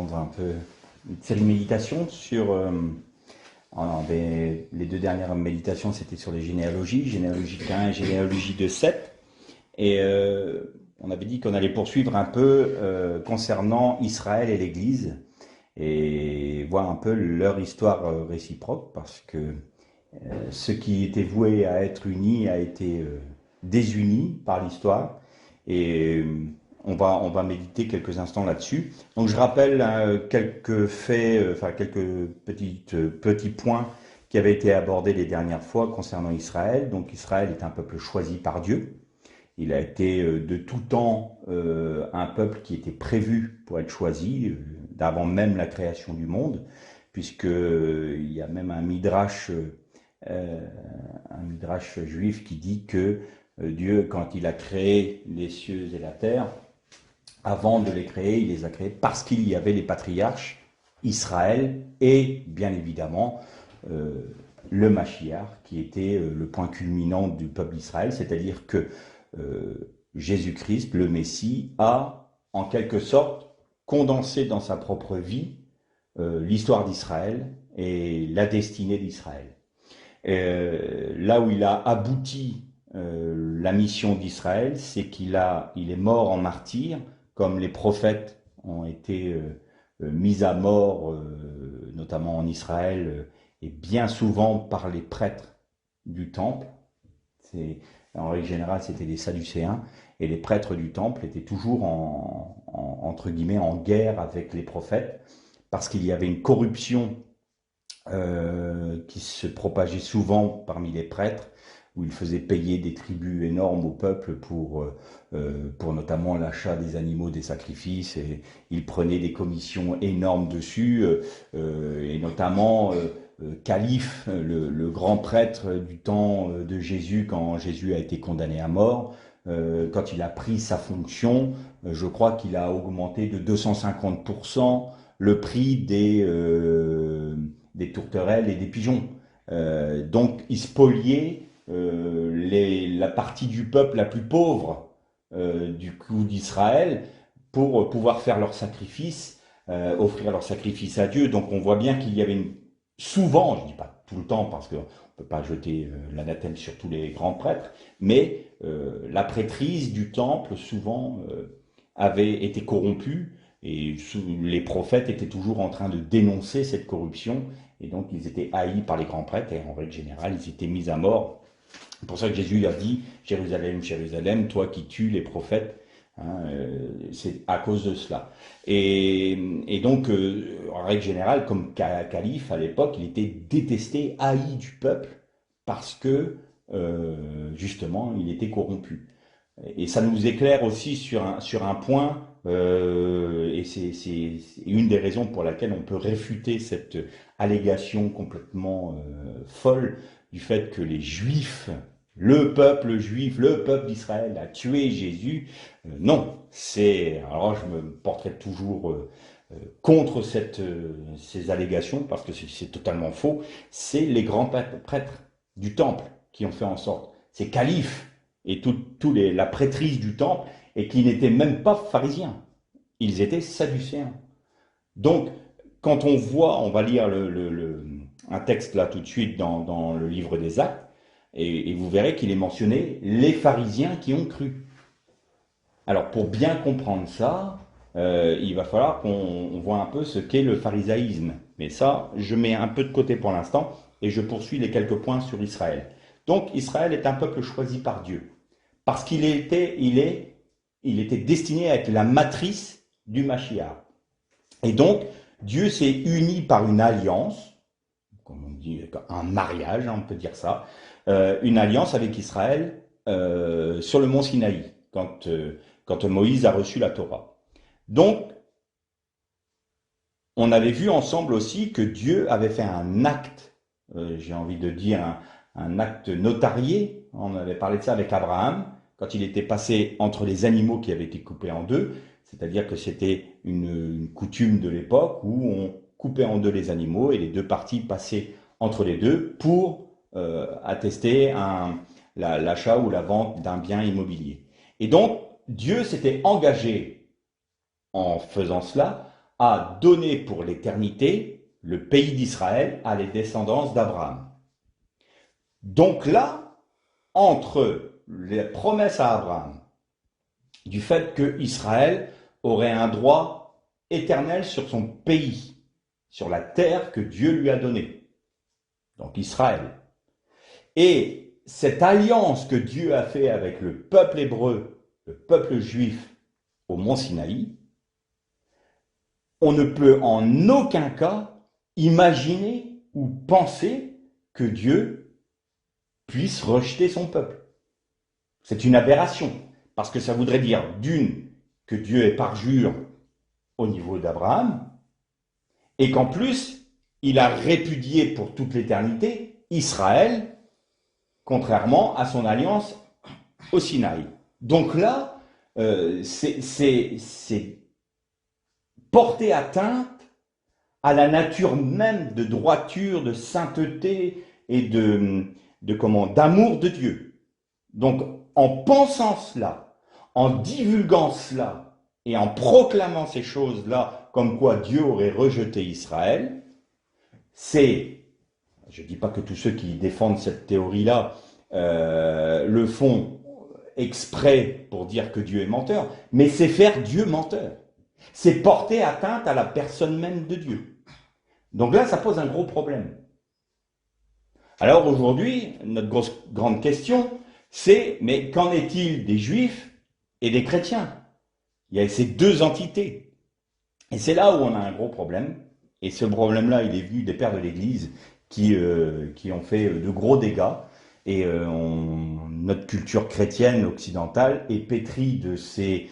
entendre un peu une série de méditations sur... les deux dernières méditations, c'était sur les généalogies, généalogie 1 et généalogie de 7. Et on avait dit qu'on allait poursuivre un peu concernant Israël et l'Église et voir un peu leur histoire réciproque, parce que ce qui était voué à être uni a été désuni par l'histoire. Et on va méditer quelques instants là-dessus. Donc je rappelle quelques faits, quelques petits points qui avaient été abordés les dernières fois concernant Israël. Donc Israël est un peuple choisi par Dieu. Il a été de tout temps un peuple qui était prévu pour être choisi, d'avant même la création du monde, puisqu'il y a même un midrash juif qui dit que Dieu, quand il a créé les cieux et la terre, avant de les créer, il les a créés parce qu'il y avait les patriarches, Israël et bien évidemment le Mashiach, qui était le point culminant du peuple d'Israël, c'est-à-dire que Jésus-Christ, le Messie, a en quelque sorte condensé dans sa propre vie l'histoire d'Israël et la destinée d'Israël. Là où il a abouti la mission d'Israël, c'est il est mort en martyr, comme les prophètes ont été mis à mort, notamment en Israël, et bien souvent par les prêtres du temple. En règle générale, c'était les Sadducéens, et les prêtres du temple étaient toujours entre guillemets en guerre avec les prophètes, parce qu'il y avait une corruption qui se propageait souvent parmi les prêtres, où ils faisaient payer des tributs énormes au peuple pour notamment l'achat des animaux, des sacrifices, et ils prenaient des commissions énormes dessus, et notamment Calife, le grand prêtre du temps de Jésus, quand Jésus a été condamné à mort, quand il a pris sa fonction, je crois qu'il a augmenté de 250% le prix des tourterelles et des pigeons. Donc il spoliait la partie du peuple la plus pauvre du coup d'Israël pour pouvoir faire leur sacrifice, offrir leur sacrifice à Dieu. Donc on voit bien qu'il y avait souvent, je ne dis pas tout le temps parce qu'on ne peut pas jeter l'anathème sur tous les grands prêtres, mais la prêtrise du temple souvent avait été corrompue, et les prophètes étaient toujours en train de dénoncer cette corruption, et donc ils étaient haïs par les grands prêtres, et en règle générale ils étaient mis à mort. C'est pour ça que Jésus a dit « Jérusalem, Jérusalem, toi qui tues les prophètes », c'est à cause de cela. Et donc, en règle générale, comme calife à l'époque, il était détesté, haï du peuple, parce que, justement, il était corrompu. Et ça nous éclaire aussi sur un point, et c'est une des raisons pour laquelle on peut réfuter cette allégation complètement folle du fait que les Juifs, le peuple juif, le peuple d'Israël a tué Jésus. Non, alors je me porterai toujours contre ces allégations, parce que c'est totalement faux. C'est les grands prêtres du temple qui ont fait en sorte. C'est Calife et la prêtrise du temple, et qui n'étaient même pas pharisiens. Ils étaient sadducéens. Donc, quand on va lire un texte là tout de suite dans le livre des Actes, et vous verrez qu'il est mentionné les pharisiens qui ont cru. Alors, pour bien comprendre ça, il va falloir qu'on voit un peu ce qu'est le pharisaïsme. Mais ça, je mets un peu de côté pour l'instant, et je poursuis les quelques points sur Israël. Donc, Israël est un peuple choisi par Dieu, parce qu'il était destiné à être la matrice du Mashiach. Et donc, Dieu s'est uni par une alliance, comme on dit, un mariage, on peut dire ça, une alliance avec Israël sur le mont Sinaï, quand Moïse a reçu la Torah. Donc, on avait vu ensemble aussi que Dieu avait fait un acte, j'ai envie de dire un acte notarié. On avait parlé de ça avec Abraham, quand il était passé entre les animaux qui avaient été coupés en deux, c'est-à-dire que c'était une coutume de l'époque où on coupait en deux les animaux et les deux parties passaient entre les deux pour attester l'achat ou la vente d'un bien immobilier. Et donc, Dieu s'était engagé, en faisant cela, a donné pour l'éternité le pays d'Israël à les descendants d'Abraham. Donc là, entre les promesses à Abraham, du fait que Israël aurait un droit éternel sur son pays, sur la terre que Dieu lui a donnée, donc Israël, et cette alliance que Dieu a fait avec le peuple hébreu, le peuple juif au mont Sinaï, on ne peut en aucun cas imaginer ou penser que Dieu puisse rejeter son peuple. C'est une aberration, parce que ça voudrait dire, d'une, que Dieu est parjure au niveau d'Abraham, et qu'en plus, il a répudié pour toute l'éternité Israël, contrairement à son alliance au Sinaï. Donc là, c'est porter atteinte à la nature même de droiture, de sainteté et d'amour de Dieu. Donc, en pensant cela, en divulguant cela et en proclamant ces choses-là, comme quoi Dieu aurait rejeté Israël, c'est, je ne dis pas que tous ceux qui défendent cette théorie-là le font exprès pour dire que Dieu est menteur, mais c'est faire Dieu menteur. C'est porter atteinte à la personne même de Dieu. Donc là, ça pose un gros problème. Alors aujourd'hui, notre grande question, c'est, mais qu'en est-il des Juifs et des chrétiens? Il y a ces deux entités. Et c'est là où on a un gros problème. Et ce problème-là, il est venu des pères de l'Église qui ont fait de gros dégâts. Et notre culture chrétienne occidentale est pétrie de ces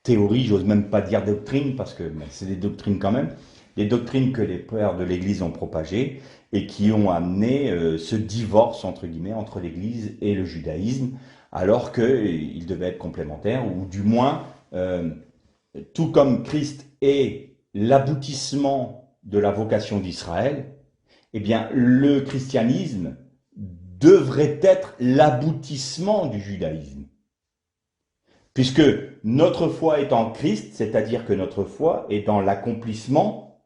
théories, j'ose même pas dire doctrines, parce que c'est des doctrines quand même, des doctrines que les pères de l'Église ont propagées et qui ont amené ce divorce, entre guillemets, entre l'Église et le judaïsme, alors qu'ils devaient être complémentaires, ou du moins, tout comme Christ est l'aboutissement de la vocation d'Israël, eh bien, le christianisme devrait être l'aboutissement du judaïsme. Puisque notre foi est en Christ, c'est-à-dire que notre foi est dans l'accomplissement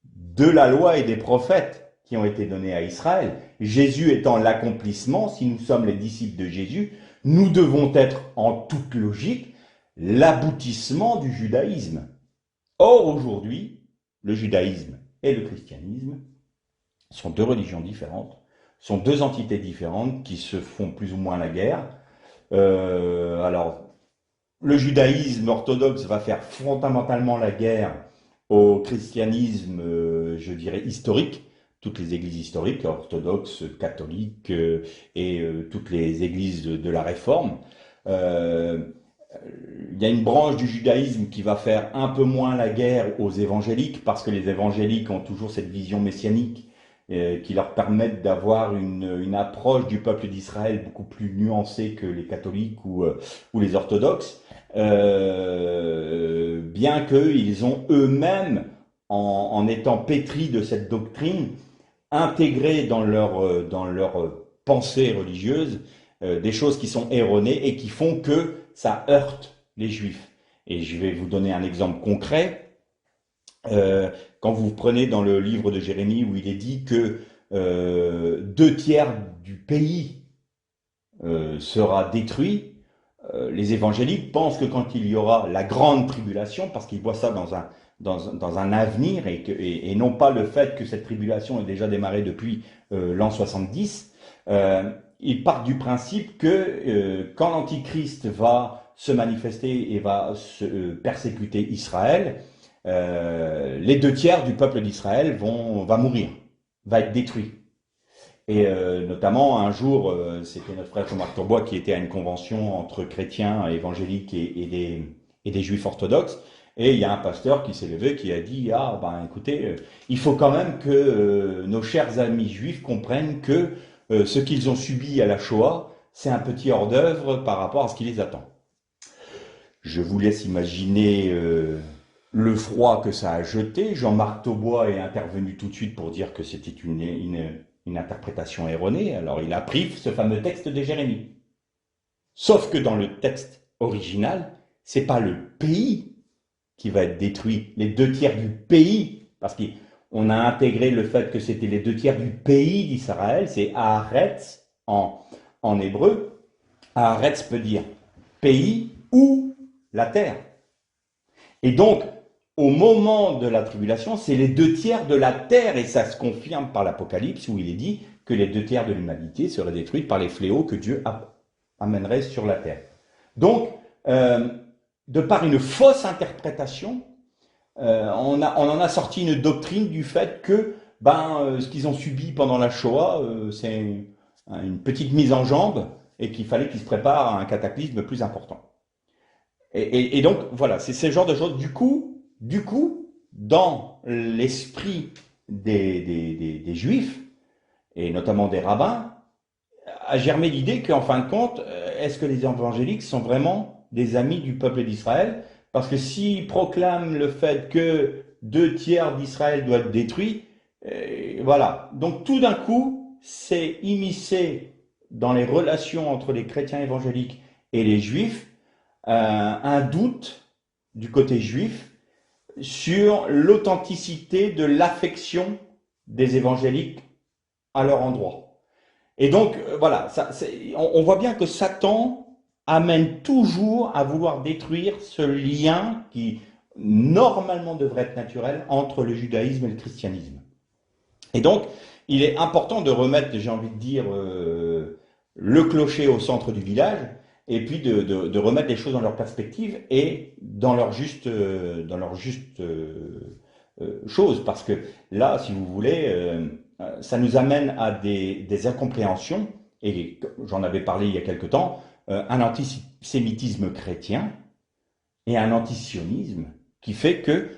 de la loi et des prophètes qui ont été donnés à Israël. Jésus étant l'accomplissement, si nous sommes les disciples de Jésus, nous devons être en toute logique l'aboutissement du judaïsme. Or, aujourd'hui, le judaïsme et le christianisme sont deux religions différentes, sont deux entités différentes qui se font plus ou moins la guerre. Alors, le judaïsme orthodoxe va faire fondamentalement la guerre au christianisme, je dirais, historique, toutes les églises historiques, orthodoxes, catholiques et toutes les églises de la Réforme. Il y a une branche du judaïsme qui va faire un peu moins la guerre aux évangéliques, parce que les évangéliques ont toujours cette vision messianique qui leur permettent d'avoir une approche du peuple d'Israël beaucoup plus nuancée que les catholiques ou les orthodoxes, bien qu'ils ont eux-mêmes, en étant pétris de cette doctrine, intégré dans leur pensée religieuse des choses qui sont erronées et qui font que ça heurte les Juifs. Et je vais vous donner un exemple concret. Quand vous prenez dans le livre de Jérémie où il est dit que 2/3 du pays sera détruit, les évangéliques pensent que quand il y aura la grande tribulation, parce qu'ils voient ça dans un avenir et non pas le fait que cette tribulation est déjà démarrée depuis l'an 70, ils partent du principe que quand l'Antichrist va se manifester et va persécuter Israël, les 2/3 du peuple d'Israël va mourir, va être détruit. Et notamment, un jour, c'était notre frère Jean-Marc Tourbois qui était à une convention entre chrétiens évangéliques et des juifs orthodoxes. Et il y a un pasteur qui s'est levé, qui a dit, ah ben écoutez, il faut quand même que nos chers amis juifs comprennent que ce qu'ils ont subi à la Shoah, c'est un petit hors-d'œuvre par rapport à ce qui les attend. Je vous laisse imaginer le froid que ça a jeté. Jean-Marc Tourbois est intervenu tout de suite pour dire que c'était une interprétation erronée. Alors il a pris ce fameux texte de Jérémie. Sauf que dans le texte original, c'est pas le pays qui va être détruit, les 2 tiers du pays, parce qu'on a intégré le fait que c'était les 2 tiers du pays d'Israël, c'est Haaretz en hébreu. Haaretz peut dire pays ou la terre. Et donc, au moment de la tribulation, c'est les 2 tiers de la terre, et ça se confirme par l'Apocalypse, où il est dit que les 2 tiers de l'humanité seraient détruites par les fléaux que Dieu amènerait sur la terre. Donc, de par une fausse interprétation, on en a sorti une doctrine du fait que ce qu'ils ont subi pendant la Shoah, c'est une petite mise en jambe, et qu'il fallait qu'ils se préparent à un cataclysme plus important. Et donc, voilà, c'est ce genre de choses. Du coup, dans l'esprit des Juifs, et notamment des rabbins, a germé l'idée qu'en fin de compte, est-ce que les évangéliques sont vraiment des amis du peuple d'Israël? Parce que s'ils proclament le fait que 2 tiers d'Israël doivent être détruits, voilà. Donc tout d'un coup, c'est immiscé dans les relations entre les chrétiens évangéliques et les juifs un doute du côté juif sur l'authenticité de l'affection des évangéliques à leur endroit. Et donc, voilà, on voit bien que Satan amène toujours à vouloir détruire ce lien qui, normalement, devrait être naturel entre le judaïsme et le christianisme. Et donc, il est important de remettre, j'ai envie de dire, le clocher au centre du village, et puis de remettre les choses dans leur perspective et dans leur juste chose. Parce que là, si vous voulez, ça nous amène à des incompréhensions, et j'en avais parlé il y a quelque temps, un antisémitisme chrétien et un antisionisme qui fait que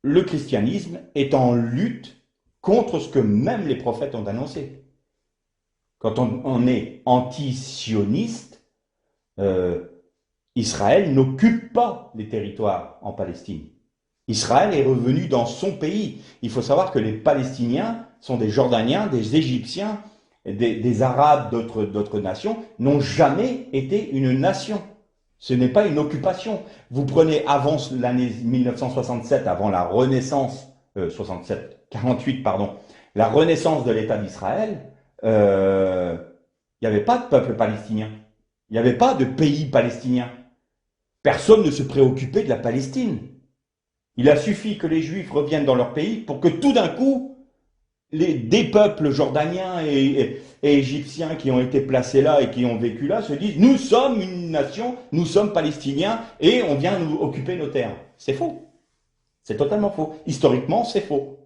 le christianisme est en lutte contre ce que même les prophètes ont annoncé. Quand on est anti-sioniste, Israël n'occupe pas les territoires en Palestine. Israël est revenu dans son pays. Il faut savoir que les Palestiniens sont des Jordaniens, des Égyptiens, des Arabes d'autres nations, n'ont jamais été une nation. Ce n'est pas une occupation. Vous prenez avant l'année 1967, avant la renaissance, 48, pardon, la renaissance de l'État d'Israël, il n'y avait pas de peuple palestinien. Il n'y avait pas de pays palestinien. Personne ne se préoccupait de la Palestine. Il a suffi que les Juifs reviennent dans leur pays pour que tout d'un coup, des peuples jordaniens et égyptiens qui ont été placés là et qui ont vécu là se disent « Nous sommes une nation, nous sommes palestiniens et on vient nous occuper nos terres. » C'est faux. C'est totalement faux. Historiquement, c'est faux.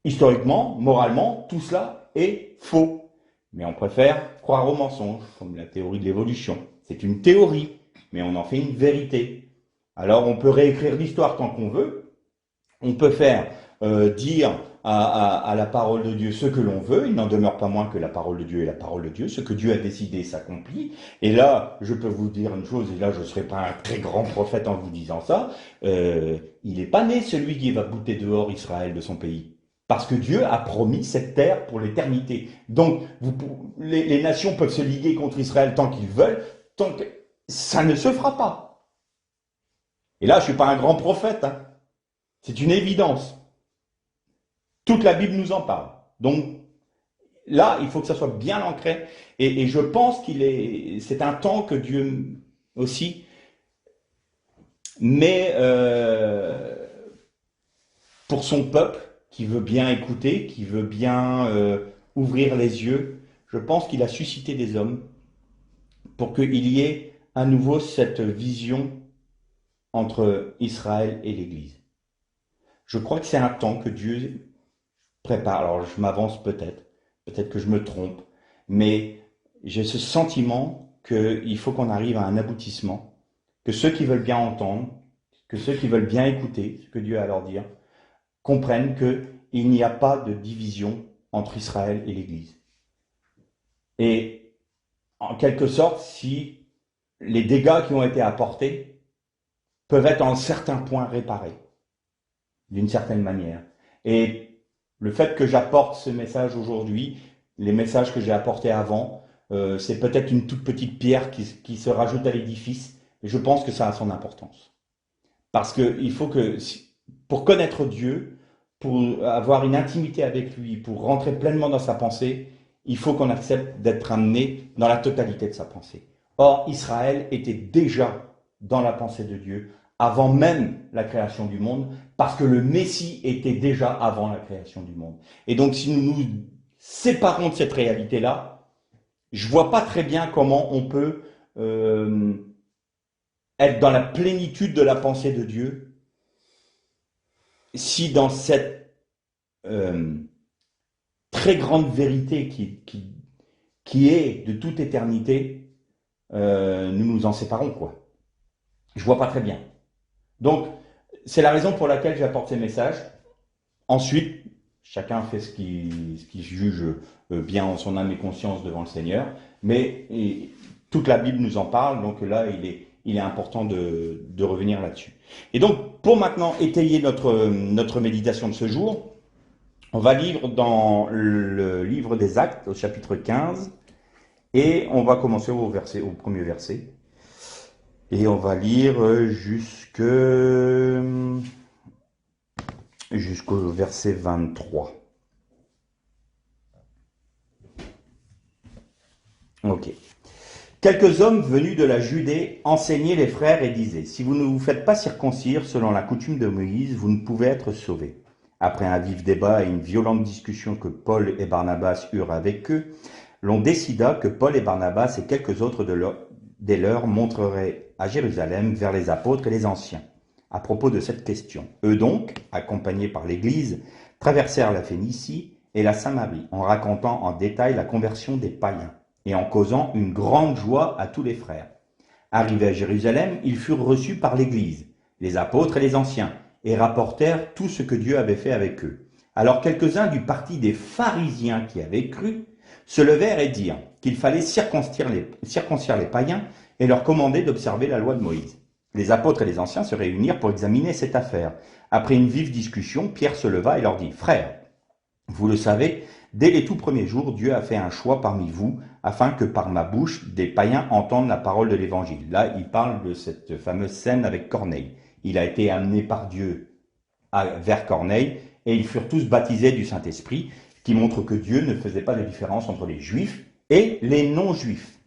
Historiquement, moralement, tout cela est faux. Mais on préfère croire aux mensonges, comme la théorie de l'évolution. C'est une théorie, mais on en fait une vérité. Alors on peut réécrire l'histoire tant qu'on veut. On peut faire dire à la parole de Dieu ce que l'on veut. Il n'en demeure pas moins que la parole de Dieu est la parole de Dieu. Ce que Dieu a décidé s'accomplit. Et là, je peux vous dire une chose, et là je ne serai pas un très grand prophète en vous disant ça. Il n'est pas né celui qui va bouter dehors Israël de son pays. Parce que Dieu a promis cette terre pour l'éternité. Donc, les nations peuvent se liguer contre Israël tant qu'ils veulent, tant que ça ne se fera pas. Et là, je ne suis pas un grand prophète. Hein. C'est une évidence. Toute la Bible nous en parle. Donc, là, il faut que ça soit bien ancré. Et je pense c'est un temps que Dieu aussi met pour son peuple, qui veut bien écouter, qui veut bien ouvrir les yeux. Je pense qu'il a suscité des hommes pour qu'il y ait à nouveau cette vision entre Israël et l'Église. Je crois que c'est un temps que Dieu prépare. Alors je m'avance peut-être que je me trompe, mais j'ai ce sentiment qu'il faut qu'on arrive à un aboutissement, que ceux qui veulent bien entendre, que ceux qui veulent bien écouter ce que Dieu a à leur dire, comprennent qu'il n'y a pas de division entre Israël et l'Église. Et en quelque sorte, si les dégâts qui ont été apportés peuvent être en certains points réparés, d'une certaine manière. Et le fait que j'apporte ce message aujourd'hui, les messages que j'ai apportés avant, c'est peut-être une toute petite pierre qui se rajoute à l'édifice, et je pense que ça a son importance. Parce que il faut que, pour connaître Dieu, pour avoir une intimité avec lui, pour rentrer pleinement dans sa pensée, il faut qu'on accepte d'être amené dans la totalité de sa pensée. Or, Israël était déjà dans la pensée de Dieu avant même la création du monde, parce que le Messie était déjà avant la création du monde. Et donc, si nous nous séparons de cette réalité-là, je vois pas très bien comment on peut euh, être dans la plénitude de la pensée de Dieu si dans cette euh, très grande vérité qui est de toute éternité, nous nous en séparons, quoi. Je vois pas très bien. Donc, c'est la raison pour laquelle j'apporte ces messages. Ensuite, chacun fait ce qu'il juge bien en son âme et conscience devant le Seigneur. Mais toute la Bible nous en parle, donc là, il est important de revenir là-dessus. Et donc, pour maintenant étayer notre méditation de ce jour, on va lire dans le livre des Actes, au chapitre 15, et on va commencer au premier verset. Et on va lire jusqu'au verset 23. Ok. Quelques hommes venus de la Judée enseignaient les frères et disaient: si vous ne vous faites pas circoncire selon la coutume de Moïse, vous ne pouvez être sauvés. Après un vif débat et une violente discussion que Paul et Barnabas eurent avec eux, l'on décida que Paul et Barnabas et quelques autres des leurs montreraient à Jérusalem vers les apôtres et les anciens à propos de cette question. Eux donc, accompagnés par l'Église, traversèrent la Phénicie et la Samarie en racontant en détail la conversion des païens et en causant une grande joie à tous les frères. Arrivés à Jérusalem, ils furent reçus par l'Église, les apôtres et les anciens, et rapportèrent tout ce que Dieu avait fait avec eux. Alors quelques-uns du parti des pharisiens qui avaient cru se levèrent et dirent qu'il fallait circoncire les païens et leur commander d'observer la loi de Moïse. Les apôtres et les anciens se réunirent pour examiner cette affaire. Après une vive discussion, Pierre se leva et leur dit: frères, vous le savez, dès les tout premiers jours, Dieu a fait un choix parmi vous, afin que par ma bouche, des païens entendent la parole de l'Évangile. Là, il parle de cette fameuse scène avec Corneille. Il a été amené par Dieu vers Corneille, et ils furent tous baptisés du Saint-Esprit, qui montre que Dieu ne faisait pas de différence entre les Juifs et les non-Juifs.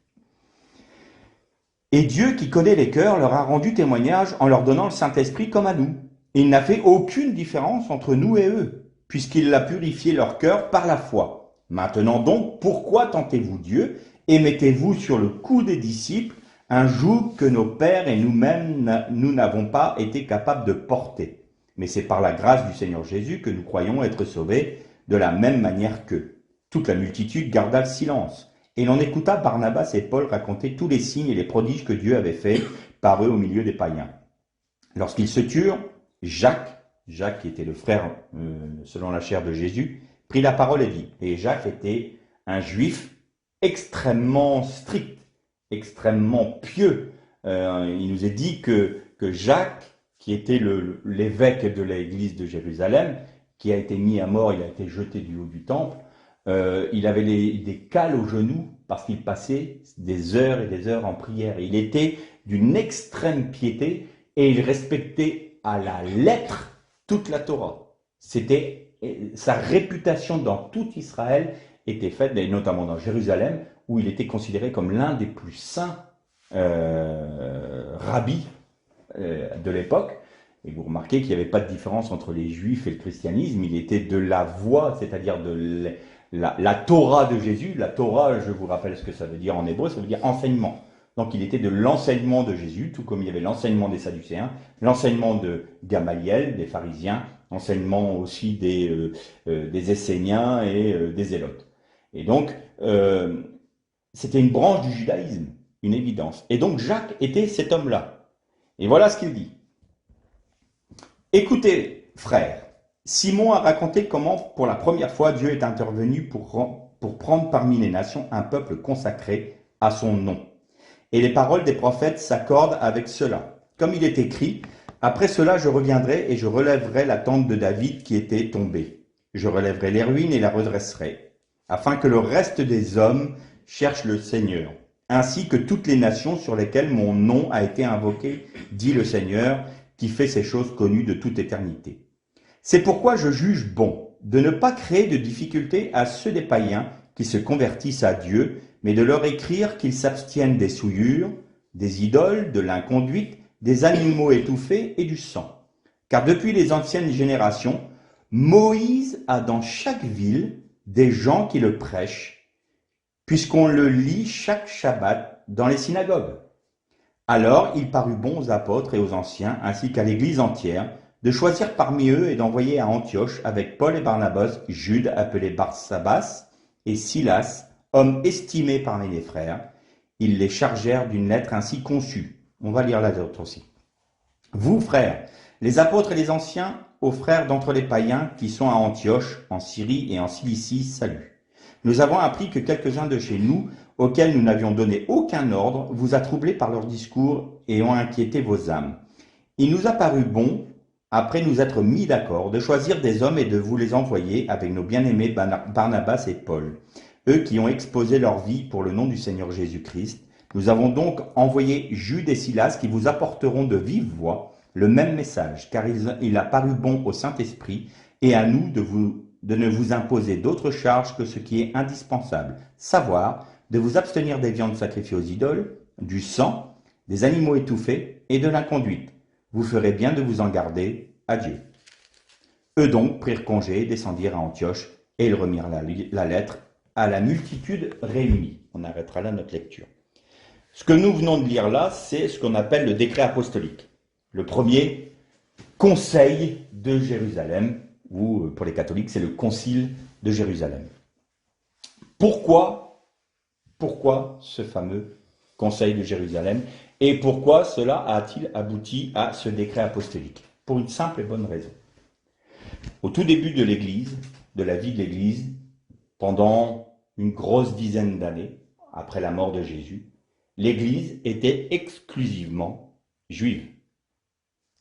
Et Dieu, qui connaît les cœurs, leur a rendu témoignage en leur donnant le Saint-Esprit comme à nous. Et il n'a fait aucune différence entre nous et eux, puisqu'il a purifié leur cœur par la foi. Maintenant donc, pourquoi tentez-vous Dieu et mettez-vous sur le cou des disciples un joug que nos pères et nous-mêmes, nous n'avons pas été capables de porter? Mais c'est par la grâce du Seigneur Jésus que nous croyons être sauvés de la même manière qu'eux. Toute la multitude garda le silence, et l'on écouta Barnabas et Paul raconter tous les signes et les prodiges que Dieu avait faits par eux au milieu des païens. Lorsqu'ils se turent, Jacques qui était le frère selon la chair de Jésus, prit la parole et dit, et Jacques était un juif extrêmement strict, extrêmement pieux. Il nous est dit que Jacques, qui était l'évêque de l'église de Jérusalem, qui a été mis à mort, il a été jeté du haut du temple, il avait des cales aux genoux parce qu'il passait des heures et des heures en prière. Il était d'une extrême piété et il respectait à la lettre toute la Torah. Sa réputation dans tout Israël était faite, et notamment dans Jérusalem, où il était considéré comme l'un des plus saints rabbis de l'époque. Et vous remarquez qu'il n'y avait pas de différence entre les Juifs et le christianisme. Il était de la voix, c'est-à-dire de la Torah de Jésus. La Torah, je vous rappelle ce que ça veut dire en hébreu, ça veut dire enseignement. Donc il était de l'enseignement de Jésus, tout comme il y avait l'enseignement des Sadducéens, l'enseignement de Gamaliel, des pharisiens, l'enseignement aussi des Esséniens et des Zélotes. Et donc, c'était une branche du judaïsme, une évidence. Et donc Jacques était cet homme-là. Et voilà ce qu'il dit. Écoutez, frères, Simon a raconté comment, pour la première fois, Dieu est intervenu pour prendre parmi les nations un peuple consacré à son nom. Et les paroles des prophètes s'accordent avec cela. Comme il est écrit, « Après cela, je reviendrai et je relèverai la tente de David qui était tombée. Je relèverai les ruines et la redresserai, afin que le reste des hommes cherche le Seigneur, ainsi que toutes les nations sur lesquelles mon nom a été invoqué, dit le Seigneur, qui fait ces choses connues de toute éternité. C'est pourquoi je juge bon de ne pas créer de difficultés à ceux des païens qui se convertissent à Dieu, mais de leur écrire qu'ils s'abstiennent des souillures, des idoles, de l'inconduite, des animaux étouffés et du sang. Car depuis les anciennes générations, Moïse a dans chaque ville des gens qui le prêchent, puisqu'on le lit chaque Shabbat dans les synagogues. Alors il parut bon aux apôtres et aux anciens, ainsi qu'à l'Église entière, de choisir parmi eux et d'envoyer à Antioche avec Paul et Barnabas, Jude appelé Barsabas et Silas, hommes estimés parmi les frères. Ils les chargèrent d'une lettre ainsi conçue. On va lire la lettre aussi. Vous, frères, les apôtres et les anciens, aux frères d'entre les païens qui sont à Antioche, en Syrie et en Cilicie, salut. Nous avons appris que quelques-uns de chez nous, auxquels nous n'avions donné aucun ordre, vous a troublés par leur discours et ont inquiété vos âmes. Il nous a paru bon, après nous être mis d'accord, de choisir des hommes et de vous les envoyer avec nos bien-aimés Barnabas et Paul, eux qui ont exposé leur vie pour le nom du Seigneur Jésus-Christ. Nous avons donc envoyé Jude et Silas qui vous apporteront de vive voix le même message, car il a paru bon au Saint-Esprit et à nous de ne vous imposer d'autre charge que ce qui est indispensable, savoir de vous abstenir des viandes sacrifiées aux idoles, du sang, des animaux étouffés et de l'inconduite. Vous ferez bien de vous en garder. Adieu. Eux donc prirent congé, descendirent à Antioche, et ils remirent la lettre à la multitude réunie. On arrêtera là notre lecture. Ce que nous venons de lire là, c'est ce qu'on appelle le décret apostolique. Le premier conseil de Jérusalem, ou pour les catholiques, c'est le concile de Jérusalem. Pourquoi ce fameux conseil de Jérusalem et pourquoi cela a-t-il abouti à ce décret apostolique? Pour une simple et bonne raison. Au tout début de l'Église, de la vie de l'Église, pendant une grosse dizaine d'années, après la mort de Jésus, l'Église était exclusivement juive.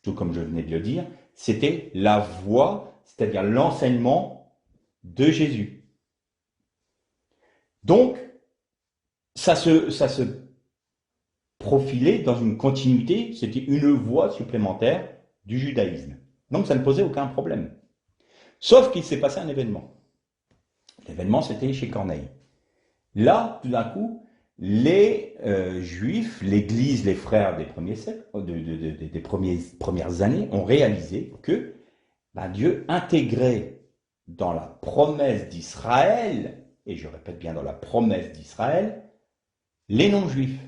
Tout comme je venais de le dire, c'était la voie, c'est-à-dire l'enseignement de Jésus. Donc, ça se profilait dans une continuité, c'était une voie supplémentaire du judaïsme. Donc ça ne posait aucun problème. Sauf qu'il s'est passé un événement. L'événement, c'était chez Corneille. Là, tout d'un coup, les Juifs, l'Église, les frères des premiers siècles, des premières années, ont réalisé que Dieu intégrait dans la promesse d'Israël, et je répète bien dans la promesse d'Israël, les non-juifs,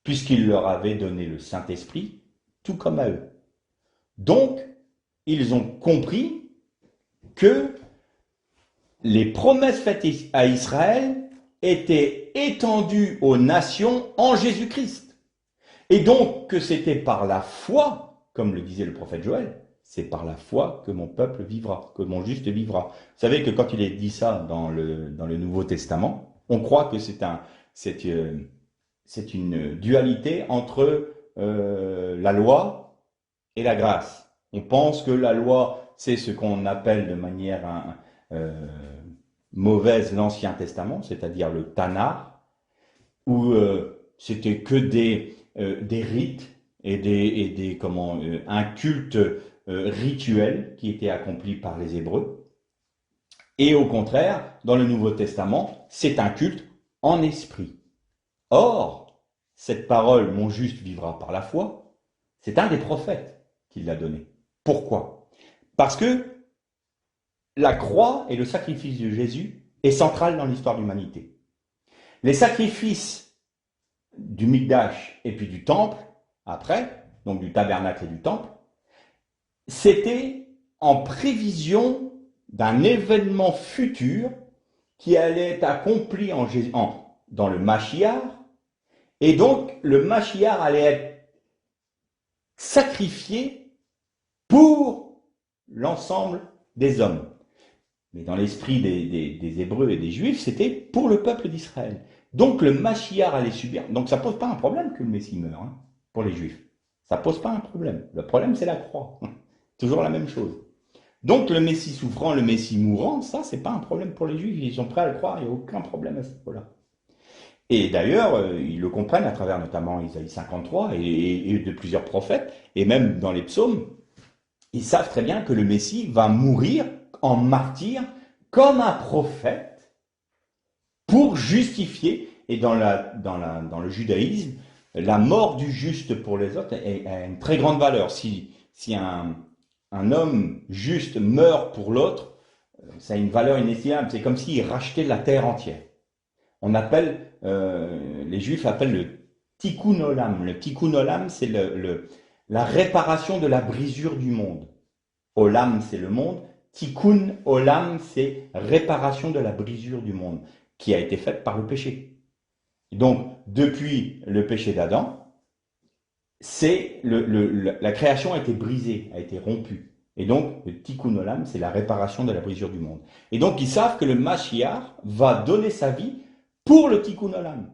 puisqu'il leur avait donné le Saint-Esprit, tout comme à eux. Donc, ils ont compris que les promesses faites à Israël étaient étendues aux nations en Jésus-Christ. Et donc que c'était par la foi, comme le disait le prophète Joël, c'est par la foi que mon peuple vivra, que mon juste vivra. Vous savez que quand il est dit ça dans le Nouveau Testament, on croit que c'est une dualité entre la loi et la grâce. On pense que la loi, c'est ce qu'on appelle de manière mauvaise l'Ancien Testament, c'est-à-dire le Tanakh, où c'était que des rites et un culte rituel qui était accompli par les Hébreux. Et au contraire, dans le Nouveau Testament, c'est un culte en esprit. Or, cette parole, mon juste vivra par la foi, c'est un des prophètes qui l'a donné. Pourquoi? Parce que la croix et le sacrifice de Jésus est central dans l'histoire de l'humanité. Les sacrifices du Mikdash et puis du temple, après, donc du tabernacle et du temple, c'était en prévision d'un événement futur qui allait être accompli dans le Mashiach, et donc le Mashiach allait être sacrifié pour l'ensemble des hommes. Mais dans l'esprit des Hébreux et des Juifs, c'était pour le peuple d'Israël. Donc le Mashiach allait subir. Donc ça ne pose pas un problème que le Messie meure, pour les Juifs. Ça ne pose pas un problème. Le problème, c'est la croix. Toujours la même chose. Donc le Messie souffrant, le Messie mourant, ça, c'est pas un problème pour les Juifs. Ils sont prêts à le croire, il n'y a aucun problème à ce niveau-là. Et d'ailleurs, ils le comprennent à travers notamment Isaïe 53 et de plusieurs prophètes. et même dans les psaumes, ils savent très bien que le Messie va mourir en martyr comme un prophète pour justifier, et dans le judaïsme, la mort du juste pour les autres a une très grande valeur. Si un homme juste meurt pour l'autre, ça a une valeur inestimable. C'est comme s'il rachetait la terre entière. Les Juifs appellent le tikkun olam. Le tikkun olam, c'est la réparation de la brisure du monde. Olam, c'est le monde. Tikkun olam, c'est réparation de la brisure du monde, qui a été faite par le péché. Donc, depuis le péché d'Adam, la création a été brisée, a été rompue. Et donc, le tikkun olam, c'est la réparation de la brisure du monde. Et donc, ils savent que le Mashiach va donner sa vie pour le tikkun olam.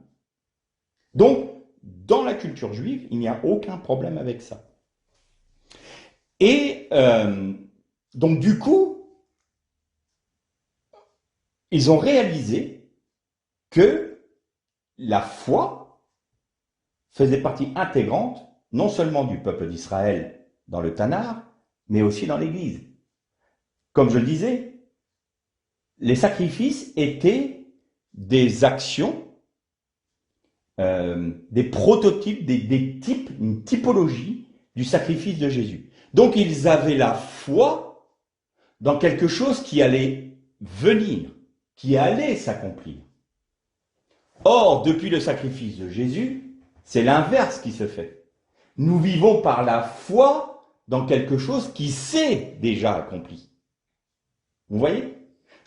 Donc, dans la culture juive, il n'y a aucun problème avec ça. Et donc, du coup, ils ont réalisé que la foi faisait partie intégrante non seulement du peuple d'Israël dans le Tanakh, mais aussi dans l'Église. Comme je le disais, les sacrifices étaient des actions, des prototypes, des types, une typologie du sacrifice de Jésus. Donc ils avaient la foi dans quelque chose qui allait venir, qui allait s'accomplir. Or, depuis le sacrifice de Jésus, c'est l'inverse qui se fait. Nous vivons par la foi dans quelque chose qui s'est déjà accompli. Vous voyez?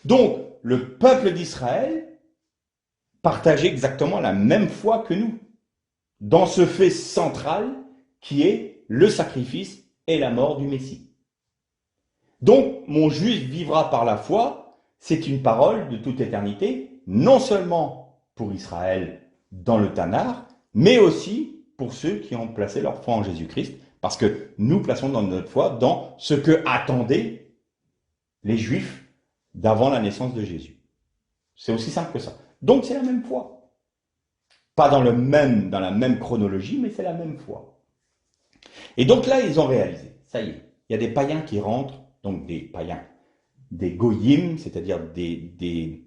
Donc, le peuple d'Israël partageait exactement la même foi que nous, dans ce fait central qui est le sacrifice et la mort du Messie. Donc, mon juif vivra par la foi, c'est une parole de toute éternité, non seulement pour Israël dans le Tanakh, mais aussi pour ceux qui ont placé leur foi en Jésus-Christ, parce que nous plaçons dans notre foi dans ce que attendaient les Juifs d'avant la naissance de Jésus. C'est aussi simple que ça. Donc c'est la même foi. Pas dans la même chronologie, mais c'est la même foi. Et donc là, ils ont réalisé, ça y est, il y a des païens qui rentrent, donc des païens, des goyim, c'est-à-dire des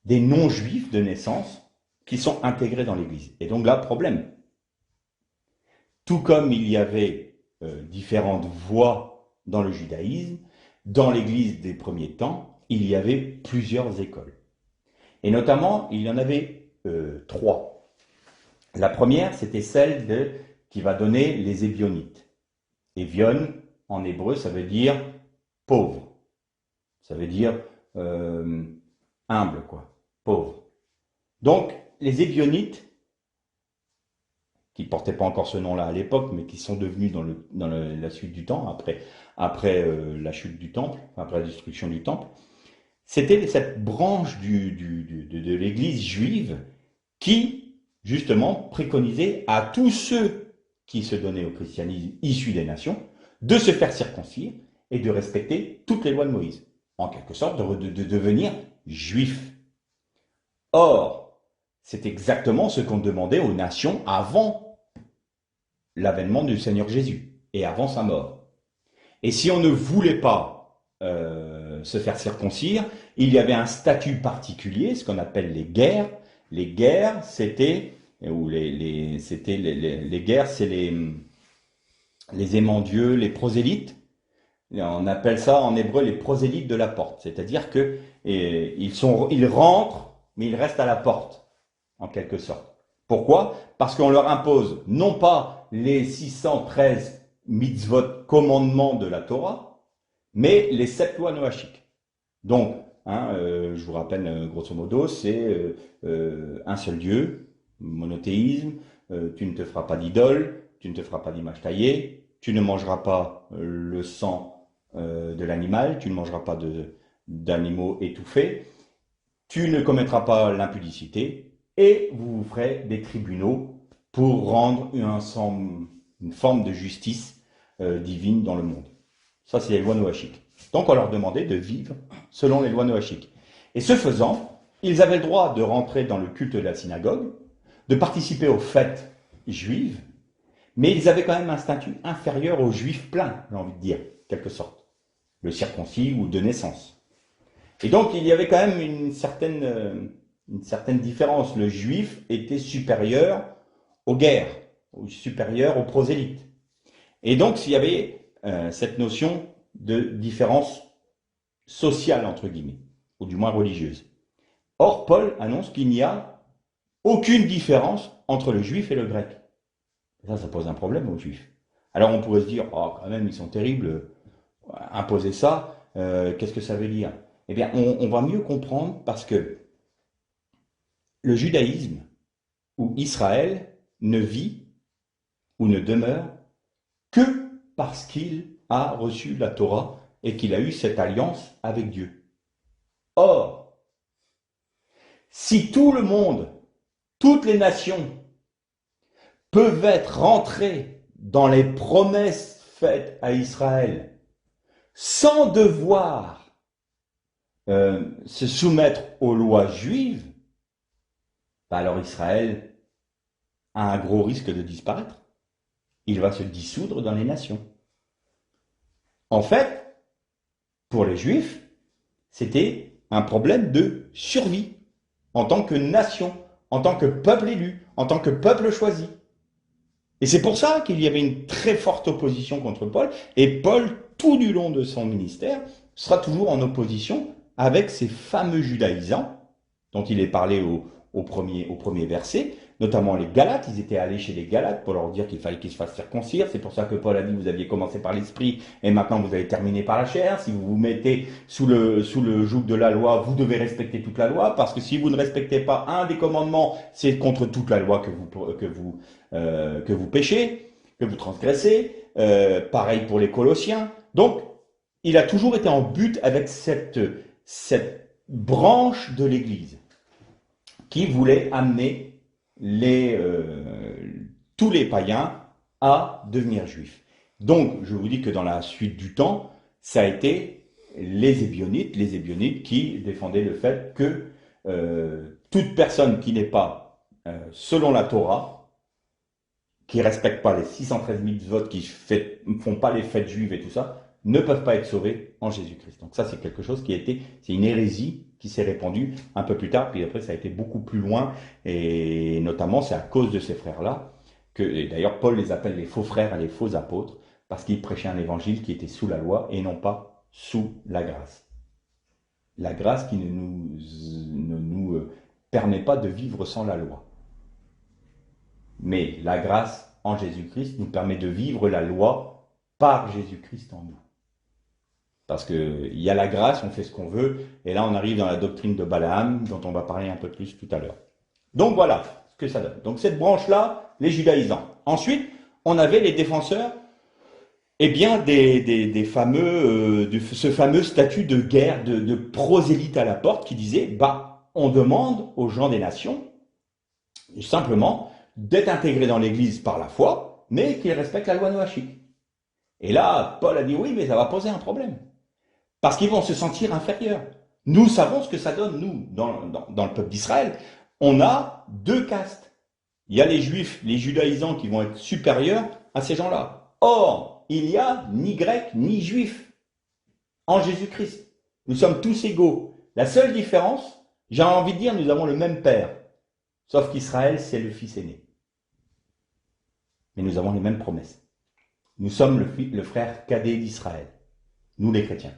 non-juifs de naissance, qui sont intégrés dans l'Église. Et donc là, problème. Tout comme il y avait différentes voies dans le judaïsme, dans l'Église des premiers temps, il y avait plusieurs écoles. Et notamment, il y en avait 3. La première, c'était celle qui va donner les Ébionites. Ébion, en hébreu, ça veut dire pauvre. Ça veut dire humble, quoi. Pauvre. Donc, les Ébionites, qui ne portaient pas encore ce nom-là à l'époque, mais qui sont devenus dans la suite du temps, après la chute du temple, après la destruction du temple, c'était cette branche de l'Église juive qui, justement, préconisait à tous ceux qui se donnaient au christianisme issu des nations de se faire circoncire et de respecter toutes les lois de Moïse. En quelque sorte, de devenir juifs. Or, c'est exactement ce qu'on demandait aux nations avant l'avènement du Seigneur Jésus et avant sa mort. Et si on ne voulait pas se faire circoncire, il y avait un statut particulier, ce qu'on appelle les guerres. Les guerres, c'était les aimants-dieux, les prosélytes. On appelle ça en hébreu les prosélytes de la porte. C'est-à-dire que ils rentrent, mais ils restent à la porte, en quelque sorte. Pourquoi? Parce qu'on leur impose non pas les 613 mitzvot, commandements de la Torah, mais les 7 lois noachiques. Donc, je vous rappelle grosso modo, c'est un seul Dieu, monothéisme, tu ne te feras pas d'idole, tu ne te feras pas d'image taillée, tu ne mangeras pas le sang de l'animal, tu ne mangeras pas d'animaux étouffés, tu ne commettras pas l'impudicité, et vous vous ferez des tribunaux pour rendre une forme de justice divine dans le monde. Ça, c'est les lois noachiques. Donc, on leur demandait de vivre selon les lois noachiques. Et ce faisant, ils avaient le droit de rentrer dans le culte de la synagogue, de participer aux fêtes juives, Mais ils avaient quand même un statut inférieur aux juifs pleins, j'ai envie de dire, quelque sorte. Le circoncis ou de naissance. Et donc, il y avait quand même une certaine différence. Le juif était supérieur aux guerres, ou supérieur aux prosélytes. Et donc, il y avait cette notion de différence sociale, entre guillemets, ou du moins religieuse. Or, Paul annonce qu'il n'y a aucune différence entre le juif et le grec. Ça pose un problème aux juifs. Alors on pourrait se dire, oh quand même, ils sont terribles, imposer ça, qu'est-ce que ça veut dire? Eh bien, on va mieux comprendre parce que le judaïsme ou Israël ne vit ou ne demeure que parce qu'il a reçu la Torah et qu'il a eu cette alliance avec Dieu. Or, si tout le monde, toutes les nations peuvent être rentrées dans les promesses faites à Israël sans devoir se soumettre aux lois juives, bah alors Israël a un gros risque de disparaître. Il va se dissoudre dans les nations. En fait, pour les Juifs, c'était un problème de survie en tant que nation, en tant que peuple élu, en tant que peuple choisi. Et c'est pour ça qu'il y avait une très forte opposition contre Paul, et Paul, tout du long de son ministère, sera toujours en opposition avec ces fameux judaïsants, dont il est parlé au premier verset, notamment les Galates. Ils étaient allés chez les Galates pour leur dire qu'il fallait qu'ils se fassent circoncire. C'est pour ça que Paul a dit, vous aviez commencé par l'esprit et maintenant vous allez terminer par la chair. Si vous vous mettez sous le joug de la loi, vous devez respecter toute la loi, parce que si vous ne respectez pas un des commandements, c'est contre toute la loi que vous péchez, que vous transgressez. Pareil pour les Colossiens. Donc, il a toujours été en but avec cette branche de l'Église qui voulait amener tous les païens à devenir juifs. Donc, je vous dis que dans la suite du temps, ça a été les Ébionites qui défendaient le fait que toute personne qui n'est pas selon la Torah, qui ne respecte pas les 613 mitzvot, qui ne font pas les fêtes juives et tout ça, ne peuvent pas être sauvés en Jésus-Christ. Donc ça, c'est quelque chose c'est une hérésie qui s'est répandue un peu plus tard, puis après ça a été beaucoup plus loin, et notamment c'est à cause de ces frères-là, et d'ailleurs Paul les appelle les faux frères et les faux apôtres, parce qu'ils prêchaient un évangile qui était sous la loi et non pas sous la grâce. La grâce qui ne nous permet pas de vivre sans la loi. Mais la grâce en Jésus-Christ nous permet de vivre la loi par Jésus-Christ en nous. Parce qu'il y a la grâce, on fait ce qu'on veut, et là on arrive dans la doctrine de Balaam, dont on va parler un peu plus tout à l'heure. Donc voilà ce que ça donne. Donc cette branche-là, les judaïsants. Ensuite, on avait les défenseurs, eh bien, des fameux, de ce fameux statut de guerre, de prosélyte à la porte, qui disait, bah, on demande aux gens des nations, simplement, d'être intégrés dans l'Église par la foi, mais qu'ils respectent la loi noachique. Et là, Paul a dit oui, mais ça va poser un problème. Parce qu'ils vont se sentir inférieurs. Nous savons ce que ça donne, nous, dans le peuple d'Israël. On a deux castes. Il y a les juifs, les judaïsants qui vont être supérieurs à ces gens-là. Or, il n'y a ni grec ni juif en Jésus-Christ. Nous sommes tous égaux. La seule différence, j'ai envie de dire, nous avons le même père. Sauf qu'Israël, c'est le fils aîné. Mais nous avons les mêmes promesses. Nous sommes le frère cadet d'Israël. Nous les chrétiens.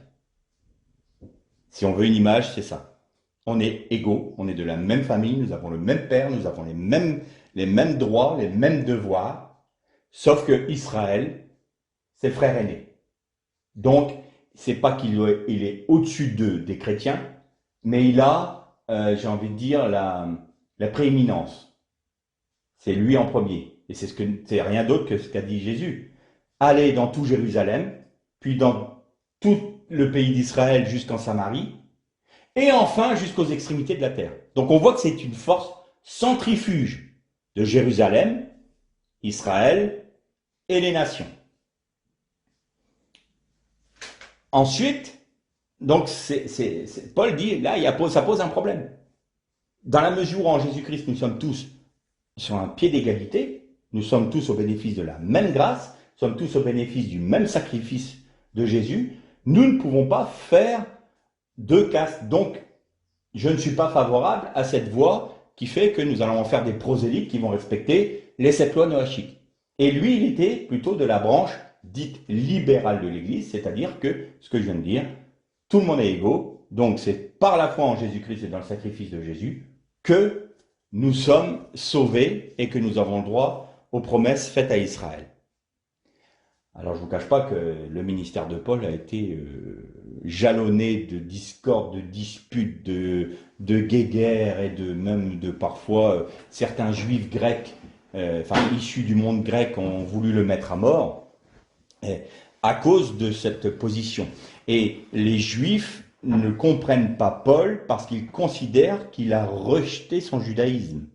Si on veut une image, c'est ça. On est égaux, on est de la même famille, nous avons le même père, nous avons les mêmes droits, les mêmes devoirs, sauf que Israël, c'est le frère aîné. Donc, c'est pas qu'il est au-dessus des chrétiens, mais il a, j'ai envie de dire, la prééminence. C'est lui en premier. Et c'est rien d'autre que ce qu'a dit Jésus. Allez dans tout Jérusalem, puis dans tout le pays d'Israël jusqu'en Samarie, et enfin jusqu'aux extrémités de la terre. Donc on voit que c'est une force centrifuge de Jérusalem, Israël et les nations. Ensuite, donc Paul dit, là, ça pose un problème. Dans la mesure où en Jésus-Christ nous sommes tous sur un pied d'égalité, Nous sommes tous au bénéfice de la même grâce, nous sommes tous au bénéfice du même sacrifice de Jésus. Nous ne pouvons pas faire deux castes. Donc, je ne suis pas favorable à cette voie qui fait que nous allons en faire des prosélytes qui vont respecter les 7 lois noachiques. Et lui, il était plutôt de la branche dite libérale de l'Église, c'est-à-dire que, ce que je viens de dire, tout le monde est égaux, donc c'est par la foi en Jésus-Christ et dans le sacrifice de Jésus que nous sommes sauvés et que nous avons le droit aux promesses faites à Israël. Alors je ne vous cache pas que le ministère de Paul a été jalonné de discordes, de disputes, de guéguerres et même de parfois certains juifs grecs, issus du monde grec, ont voulu le mettre à mort à cause de cette position. Et les juifs ne comprennent pas Paul parce qu'ils considèrent qu'il a rejeté son judaïsme,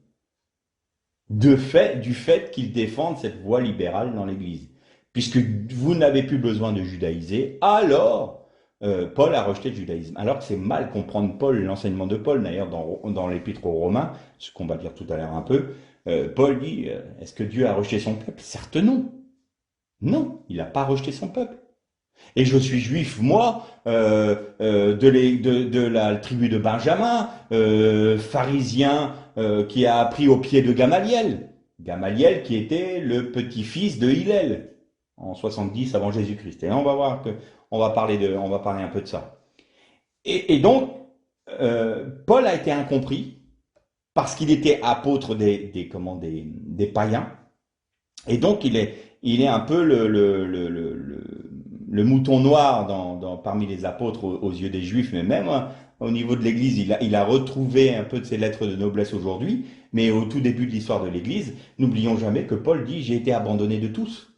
du fait qu'il défende cette voie libérale dans l'Église. Puisque vous n'avez plus besoin de judaïser, alors Paul a rejeté le judaïsme. Alors que c'est mal comprendre Paul, l'enseignement de Paul, d'ailleurs dans l'épître aux Romains, ce qu'on va dire tout à l'heure un peu, Paul dit, est-ce que Dieu a rejeté son peuple? Certes non. Non, il n'a pas rejeté son peuple. Et je suis juif, moi, de la tribu de Benjamin, pharisien qui a appris au pied de Gamaliel. Gamaliel qui était le petit-fils de Hillel en 70 avant Jésus-Christ. Et on va voir que on va parler un peu de ça. Et donc, Paul a été incompris parce qu'il était apôtre des païens. Et donc, il est un peu le mouton noir parmi les apôtres aux yeux des Juifs, mais même au niveau de l'Église, il a retrouvé un peu de ses lettres de noblesse aujourd'hui, mais au tout début de l'histoire de l'Église, n'oublions jamais que Paul dit « j'ai été abandonné de tous ».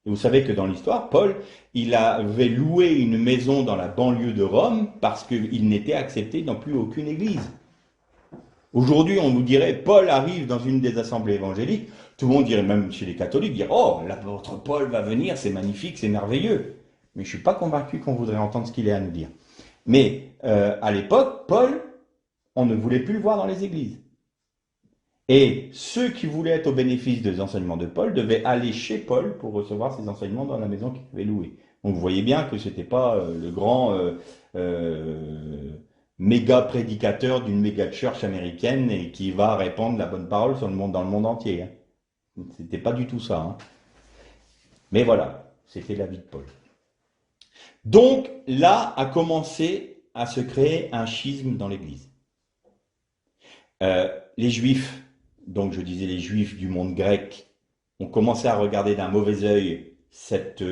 Et vous savez que dans l'histoire, Paul, il avait loué une maison dans la banlieue de Rome parce qu'il n'était accepté dans plus aucune église. Aujourd'hui, on nous dirait, Paul arrive dans une des assemblées évangéliques, tout le monde dirait, même chez les catholiques, dire, oh, l'apôtre Paul va venir, c'est magnifique, c'est merveilleux. Mais je ne suis pas convaincu qu'on voudrait entendre ce qu'il est à nous dire. Mais à l'époque, Paul, on ne voulait plus le voir dans les églises. Et ceux qui voulaient être au bénéfice des enseignements de Paul devaient aller chez Paul pour recevoir ses enseignements dans la maison qu'il avait louée. Donc vous voyez bien que ce n'était pas le grand méga prédicateur d'une méga church américaine et qui va répandre la bonne parole dans le monde entier. Hein. C'était pas du tout ça. Hein. Mais voilà, c'était la vie de Paul. Donc là a commencé à se créer un schisme dans l'Église. Les Juifs, donc je disais les Juifs du monde grec, ont commencé à regarder d'un mauvais œil cette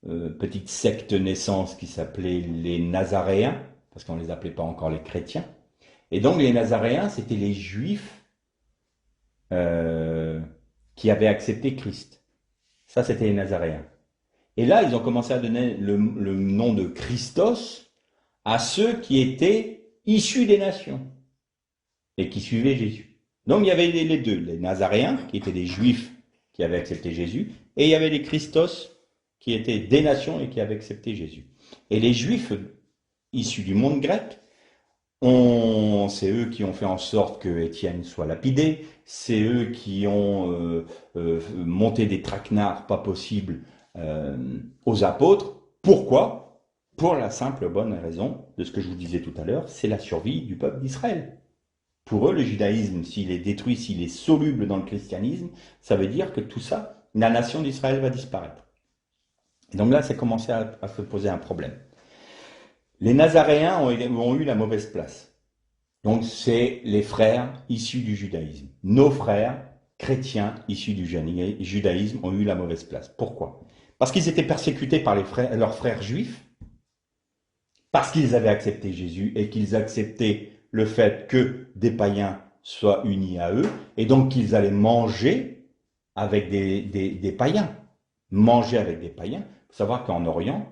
petite secte naissance qui s'appelait les Nazaréens, parce qu'on ne les appelait pas encore les chrétiens. Et donc les Nazaréens, c'était les Juifs qui avaient accepté Christ. Ça, c'était les Nazaréens. Et là, ils ont commencé à donner le nom de Christos à ceux qui étaient issus des nations et qui suivaient Jésus. Donc il y avait les deux, les Nazaréens, qui étaient des Juifs qui avaient accepté Jésus, et il y avait les Christos, qui étaient des nations et qui avaient accepté Jésus. Et les Juifs issus du monde grec, c'est eux qui ont fait en sorte que Étienne soit lapidé, c'est eux qui ont monté des traquenards pas possibles aux apôtres. Pourquoi? Pour la simple bonne raison de ce que je vous disais tout à l'heure, c'est la survie du peuple d'Israël. Pour eux, le judaïsme, s'il est détruit, s'il est soluble dans le christianisme, ça veut dire que tout ça, la nation d'Israël va disparaître. Et donc là, c'est commencé à se poser un problème. Les Nazaréens ont eu la mauvaise place. Donc c'est les frères issus du judaïsme. Nos frères chrétiens issus du judaïsme ont eu la mauvaise place. Pourquoi? Parce qu'ils étaient persécutés par leurs frères juifs, parce qu'ils avaient accepté Jésus et qu'ils acceptaient le fait que des païens soient unis à eux, et donc qu'ils allaient manger avec des païens. Manger avec des païens. Il faut savoir qu'en Orient,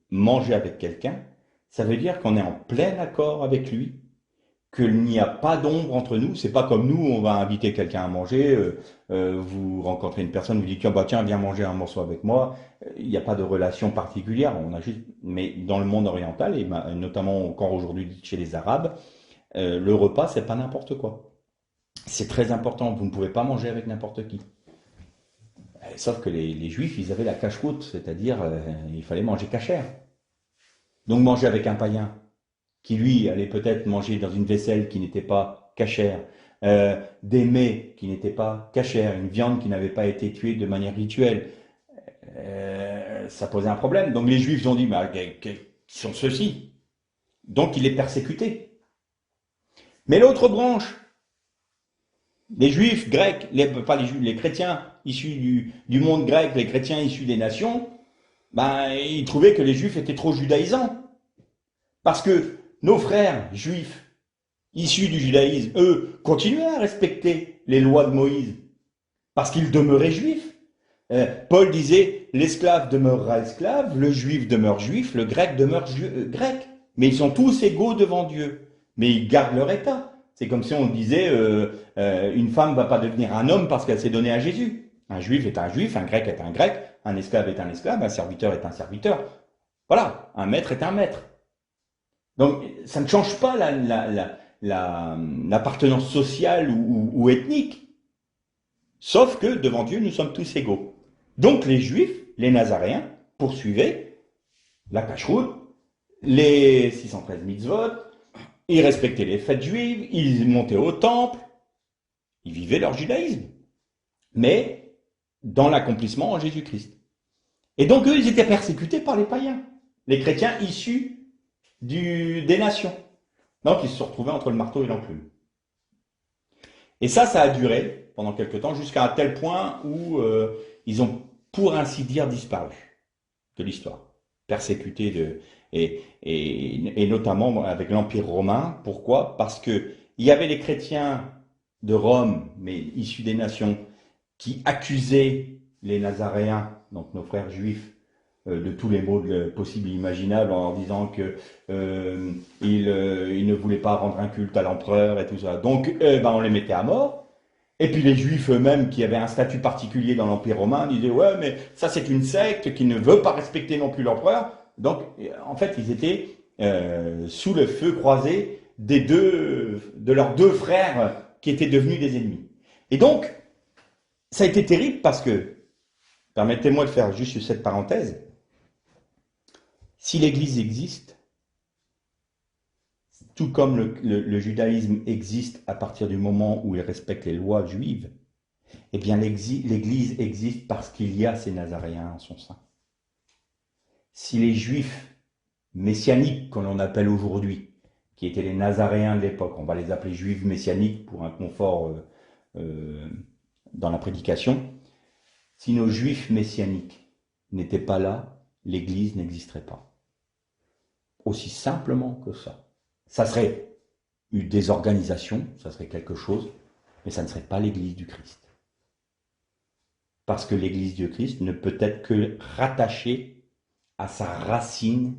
manger avec quelqu'un, ça veut dire qu'on est en plein accord avec lui, qu'il n'y a pas d'ombre entre nous. C'est pas comme nous, on va inviter quelqu'un à manger, vous rencontrez une personne, vous dites tiens, viens manger un morceau avec moi. Il n'y a pas de relation particulière. Mais dans le monde oriental, et notamment encore aujourd'hui chez les Arabes, le repas, c'est pas n'importe quoi. C'est très important. Vous ne pouvez pas manger avec n'importe qui. Sauf que les Juifs, ils avaient la cache-route, c'est-à-dire il fallait manger cachère. Donc manger avec un païen, qui lui allait peut-être manger dans une vaisselle qui n'était pas cachère, des mets qui n'étaient pas cachères, une viande qui n'avait pas été tuée de manière rituelle, ça posait un problème. Donc les Juifs ont dit, qui sont ceux-ci? Donc il les persécutait. Mais l'autre branche, les Juifs grecs, pas les Juifs, les chrétiens issus du monde grec, les chrétiens issus des nations, ils trouvaient que les Juifs étaient trop judaïsants. Parce que nos frères juifs issus du judaïsme, eux, continuaient à respecter les lois de Moïse, parce qu'ils demeuraient juifs. Paul disait, l'esclave demeurera esclave, le juif demeure juif, le grec demeure grec. Mais ils sont tous égaux devant Dieu. Mais ils gardent leur état. C'est comme si on disait, une femme ne va pas devenir un homme parce qu'elle s'est donnée à Jésus. Un juif est un juif, un grec est un grec, un esclave est un esclave, un serviteur est un serviteur. Voilà, un maître est un maître. Donc, ça ne change pas l'appartenance sociale ou ethnique. Sauf que, devant Dieu, nous sommes tous égaux. Donc, les Juifs, les Nazaréens, poursuivaient la cacheroute, les 613 mitzvot, ils respectaient les fêtes juives, ils montaient au temple, ils vivaient leur judaïsme. Mais, dans l'accomplissement en Jésus-Christ. Et donc, eux, ils étaient persécutés par les païens. Les chrétiens issus des nations. Donc, ils se sont retrouvés entre le marteau et l'enclume. Et ça a duré pendant quelque temps, jusqu'à un tel point où ils ont, pour ainsi dire, disparu de l'histoire. Persécutés et notamment avec l'Empire romain. Pourquoi? Parce que il y avait les chrétiens de Rome, mais issus des nations, qui accusaient les Nazaréens, donc nos frères juifs, de tous les maux possibles et imaginables, en leur disant que ils ne voulaient pas rendre un culte à l'empereur et tout ça. Donc, on les mettait à mort. Et puis les Juifs eux-mêmes, qui avaient un statut particulier dans l'Empire romain, disaient, ouais, mais ça c'est une secte qui ne veut pas respecter non plus l'empereur. Donc, en fait, ils étaient sous le feu croisé de leurs deux frères qui étaient devenus des ennemis. Et donc, ça a été terrible parce que, permettez-moi de faire juste cette parenthèse, si l'Église existe, tout comme le judaïsme existe à partir du moment où il respecte les lois juives, eh bien l'Église existe parce qu'il y a ces Nazaréens en son sein. Si les Juifs messianiques, qu'on l'on appelle aujourd'hui, qui étaient les Nazaréens de l'époque, on va les appeler Juifs messianiques pour un confort dans la prédication, si nos Juifs messianiques n'étaient pas là, l'Église n'existerait pas. Aussi simplement que ça. Ça serait une désorganisation, ça serait quelque chose, mais ça ne serait pas l'Église du Christ. Parce que l'Église du Christ ne peut être que rattachée à sa racine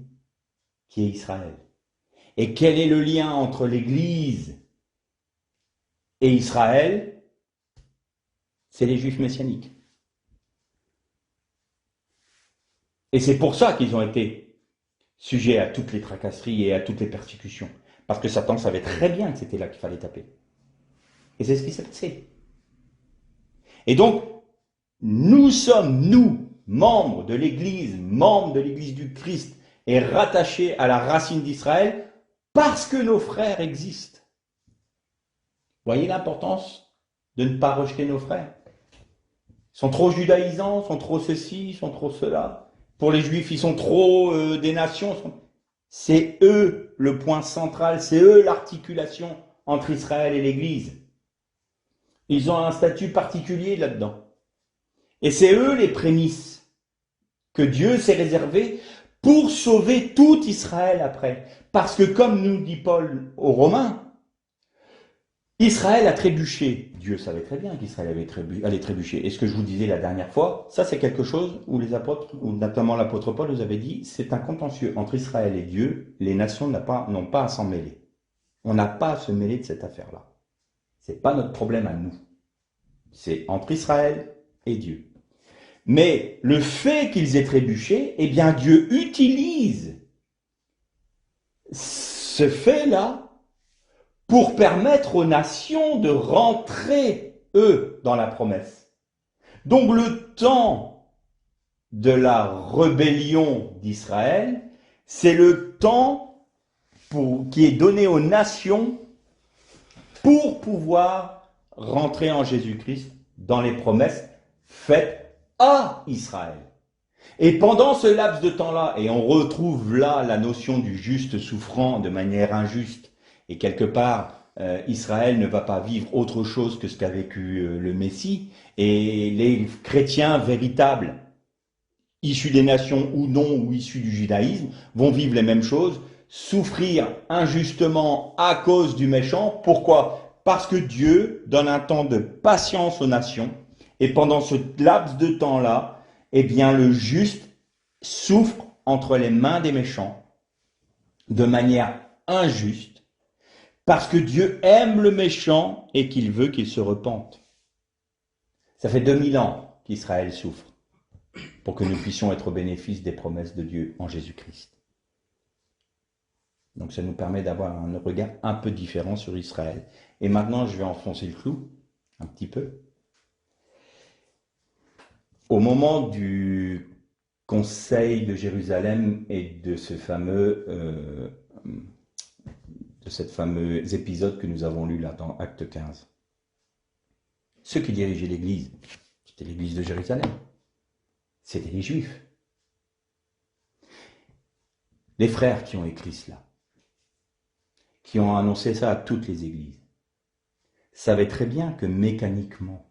qui est Israël. Et quel est le lien entre l'Église et Israël? C'est les Juifs messianiques. Et c'est pour ça qu'ils ont été sujets à toutes les tracasseries et à toutes les persécutions. Parce que Satan savait très bien que c'était là qu'il fallait taper. Et c'est ce qui s'est passé. Et donc, nous sommes, nous, membres de l'Église du Christ, et rattachés à la racine d'Israël, parce que nos frères existent. Voyez l'importance de ne pas rejeter nos frères. Ils sont trop judaïsants, sont trop ceci, sont trop cela. Pour les Juifs, ils sont trop des nations. C'est eux le point central, c'est eux l'articulation entre Israël et l'Église. Ils ont un statut particulier là-dedans. Et c'est eux les prémices que Dieu s'est réservé pour sauver tout Israël après. Parce que comme nous dit Paul aux Romains, Israël a trébuché. Dieu savait très bien qu'Israël allait trébucher. Et ce que je vous disais la dernière fois, ça c'est quelque chose où les apôtres, ou notamment l'apôtre Paul nous avait dit, c'est un contentieux entre Israël et Dieu, les nations n'ont pas à s'en mêler. On n'a pas à se mêler de cette affaire-là. C'est pas notre problème à nous. C'est entre Israël et Dieu. Mais le fait qu'ils aient trébuché, eh bien Dieu utilise ce fait-là pour permettre aux nations de rentrer, eux, dans la promesse. Donc le temps de la rébellion d'Israël, c'est le temps qui est donné aux nations pour pouvoir rentrer en Jésus-Christ dans les promesses faites à Israël. Et pendant ce laps de temps-là, et on retrouve là la notion du juste souffrant de manière injuste, et quelque part, Israël ne va pas vivre autre chose que ce qu'a vécu le Messie, et les chrétiens véritables, issus des nations ou non, ou issus du judaïsme, vont vivre les mêmes choses, souffrir injustement à cause du méchant. Pourquoi? Parce que Dieu donne un temps de patience aux nations, et pendant ce laps de temps-là, eh bien le juste souffre entre les mains des méchants de manière injuste, parce que Dieu aime le méchant et qu'il veut qu'il se repente. Ça fait 2000 ans qu'Israël souffre pour que nous puissions être au bénéfice des promesses de Dieu en Jésus-Christ. Donc ça nous permet d'avoir un regard un peu différent sur Israël. Et maintenant, je vais enfoncer le clou un petit peu. Au moment du Conseil de Jérusalem et de ce fameux épisode que nous avons lu là dans Acte 15, ceux qui dirigeaient l'Église, c'était l'Église de Jérusalem, c'était les Juifs. Les frères qui ont écrit cela, qui ont annoncé ça à toutes les églises, savaient très bien que mécaniquement,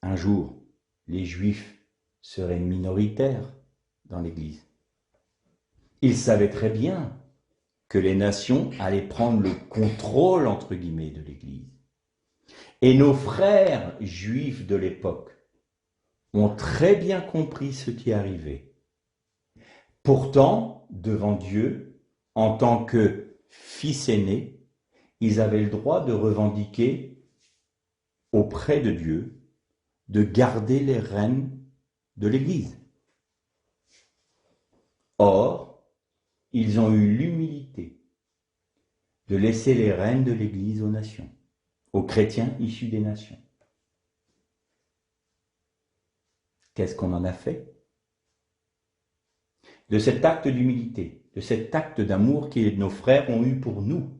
un jour, les Juifs seraient minoritaires dans l'Église. Ils savaient très bien que les nations allaient prendre le contrôle, entre guillemets, de l'Église. Et nos frères juifs de l'époque ont très bien compris ce qui arrivait. Pourtant, devant Dieu, en tant que fils aînés, ils avaient le droit de revendiquer auprès de Dieu de garder les rênes de l'Église. Or, ils ont eu l'humilité de laisser les rênes de l'Église aux nations, aux chrétiens issus des nations. Qu'est-ce qu'on en a fait? De cet acte d'humilité, de cet acte d'amour que nos frères ont eu pour nous,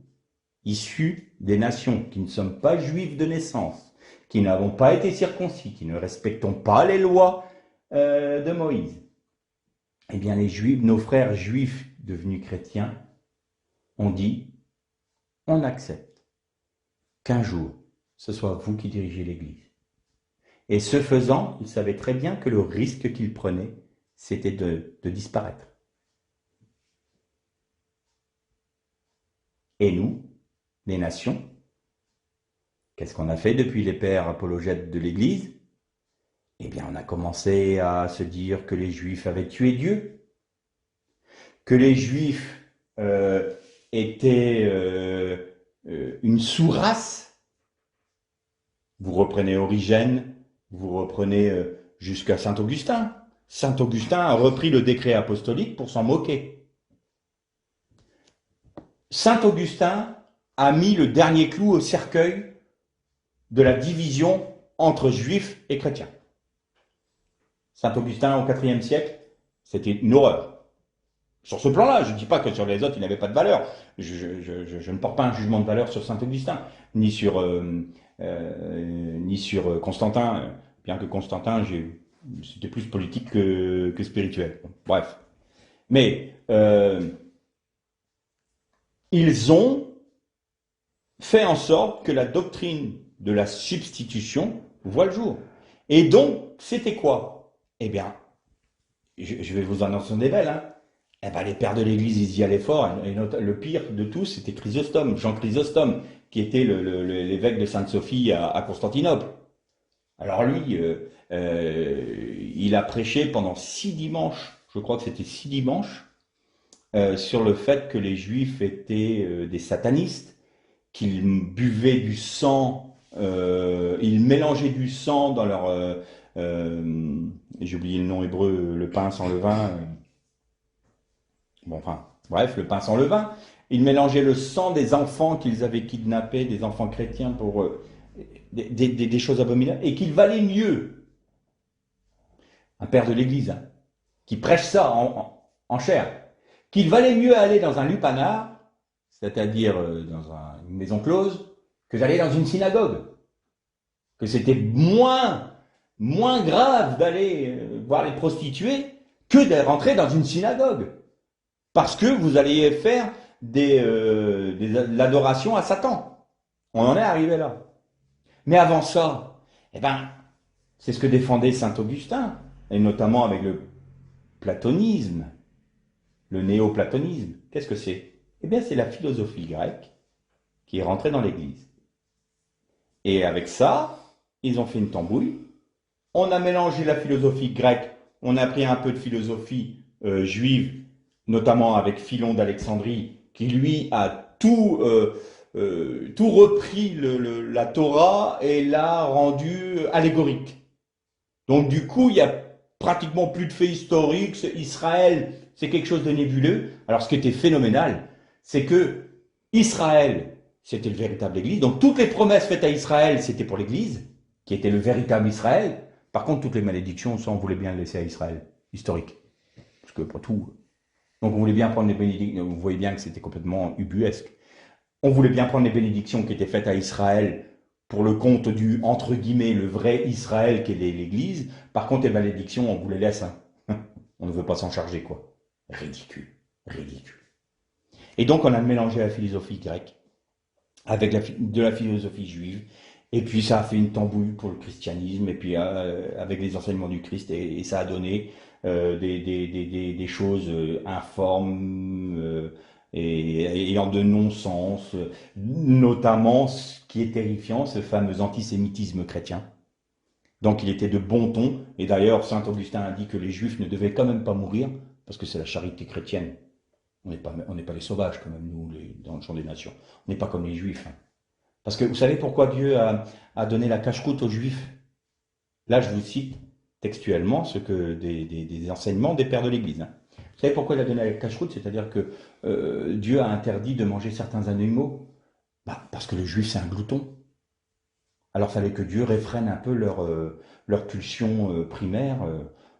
issus des nations, qui ne sommes pas juifs de naissance, qui n'avons pas été circoncis, qui ne respectons pas les lois de Moïse, eh bien les Juifs, nos frères juifs devenus chrétiens, ont dit, on accepte qu'un jour, ce soit vous qui dirigez l'Église. Et ce faisant, ils savaient très bien que le risque qu'ils prenaient, c'était de disparaître. Et nous, les nations, qu'est-ce qu'on a fait depuis les pères apologètes de l'Église? Eh bien, on a commencé à se dire que les Juifs avaient tué Dieu, que les Juifs étaient une sous-race. Vous reprenez Origène, vous reprenez jusqu'à Saint Augustin. Saint Augustin a repris le décret apostolique pour s'en moquer. Saint Augustin a mis le dernier clou au cercueil de la division entre juifs et chrétiens. Saint Augustin au IVe siècle, c'était une horreur. Sur ce plan-là, je ne dis pas que sur les autres, il n'avait pas de valeur. Je ne porte pas un jugement de valeur sur Saint Augustin, ni sur Constantin, bien que Constantin, c'était plus politique que spirituel. Bref. Mais ils ont fait en sorte que la doctrine de la substitution voit le jour. Et donc, c'était quoi? Eh bien, je vais vous annoncer des belles, hein. Eh ben, les pères de l'Église, ils y allaient fort. Et le pire de tous, c'était Chrysostome, Jean Chrysostome, qui était l'évêque de Sainte-Sophie à Constantinople. Alors lui, il a prêché pendant 6 dimanches, je crois que c'était 6 dimanches, sur le fait que les Juifs étaient des satanistes, qu'ils buvaient du sang, ils mélangeaient du sang dans leur... j'ai oublié le nom hébreu, le pain sans levain. Bon, enfin, bref, le pain sans levain. Ils mélangeaient le sang des enfants qu'ils avaient kidnappés, des enfants chrétiens, pour des choses abominables, et qu'il valait mieux un père de l'Église, hein, qui prêche ça en chair, qu'il valait mieux aller dans un lupanar, c'est-à-dire dans une maison close, que d'aller dans une synagogue. Que c'était moins grave d'aller voir les prostituées que de rentrer dans une synagogue. Parce que vous alliez faire de l'adoration à Satan. On en est arrivé là. Mais avant ça, eh ben, c'est ce que défendait saint Augustin, et notamment avec le platonisme, le néoplatonisme. Qu'est-ce que c'est? Eh bien, c'est la philosophie grecque qui est rentrée dans l'Église. Et avec ça, ils ont fait une tambouille. On a mélangé la philosophie grecque, on a pris un peu de philosophie juive, notamment avec Philon d'Alexandrie, qui lui a tout repris la Torah et l'a rendu allégorique. Donc du coup, il y a pratiquement plus de faits historiques. Israël, c'est quelque chose de nébuleux. Alors ce qui était phénoménal, c'est que Israël, c'était le véritable Église. Donc toutes les promesses faites à Israël, c'était pour l'Église, qui était le véritable Israël. Par contre, toutes les malédictions, ça, on voulait bien le laisser à Israël, historique. Parce que, pas tout. Donc, on voulait bien prendre les bénédictions. Vous voyez bien que c'était complètement ubuesque. On voulait bien prendre les bénédictions qui étaient faites à Israël pour le compte du, entre guillemets, le vrai Israël qui est l'Église. Par contre, les malédictions, on vous les laisse. Hein. On ne veut pas s'en charger, quoi. Ridicule. Ridicule. Et donc, on a mélangé la philosophie grecque avec de la philosophie juive. Et puis ça a fait une tambouille pour le christianisme, et puis avec les enseignements du Christ, et ça a donné des choses informes et ayant de non-sens, notamment ce qui est terrifiant, ce fameux antisémitisme chrétien. Donc il était de bon ton, et d'ailleurs saint Augustin a dit que les juifs ne devaient quand même pas mourir, parce que c'est la charité chrétienne. On n'est pas les sauvages quand même, nous, dans le champ des nations. On n'est pas comme les juifs. Hein. Parce que vous savez pourquoi Dieu a donné la cache-croûte aux Juifs? Là, je vous cite textuellement ce que des enseignements des pères de l'Église. Hein. Vous savez pourquoi il a donné la cache-croûte? C'est-à-dire que Dieu a interdit de manger certains animaux. Parce que le Juif, c'est un glouton. Alors, il fallait que Dieu réfrène un peu leur pulsion primaire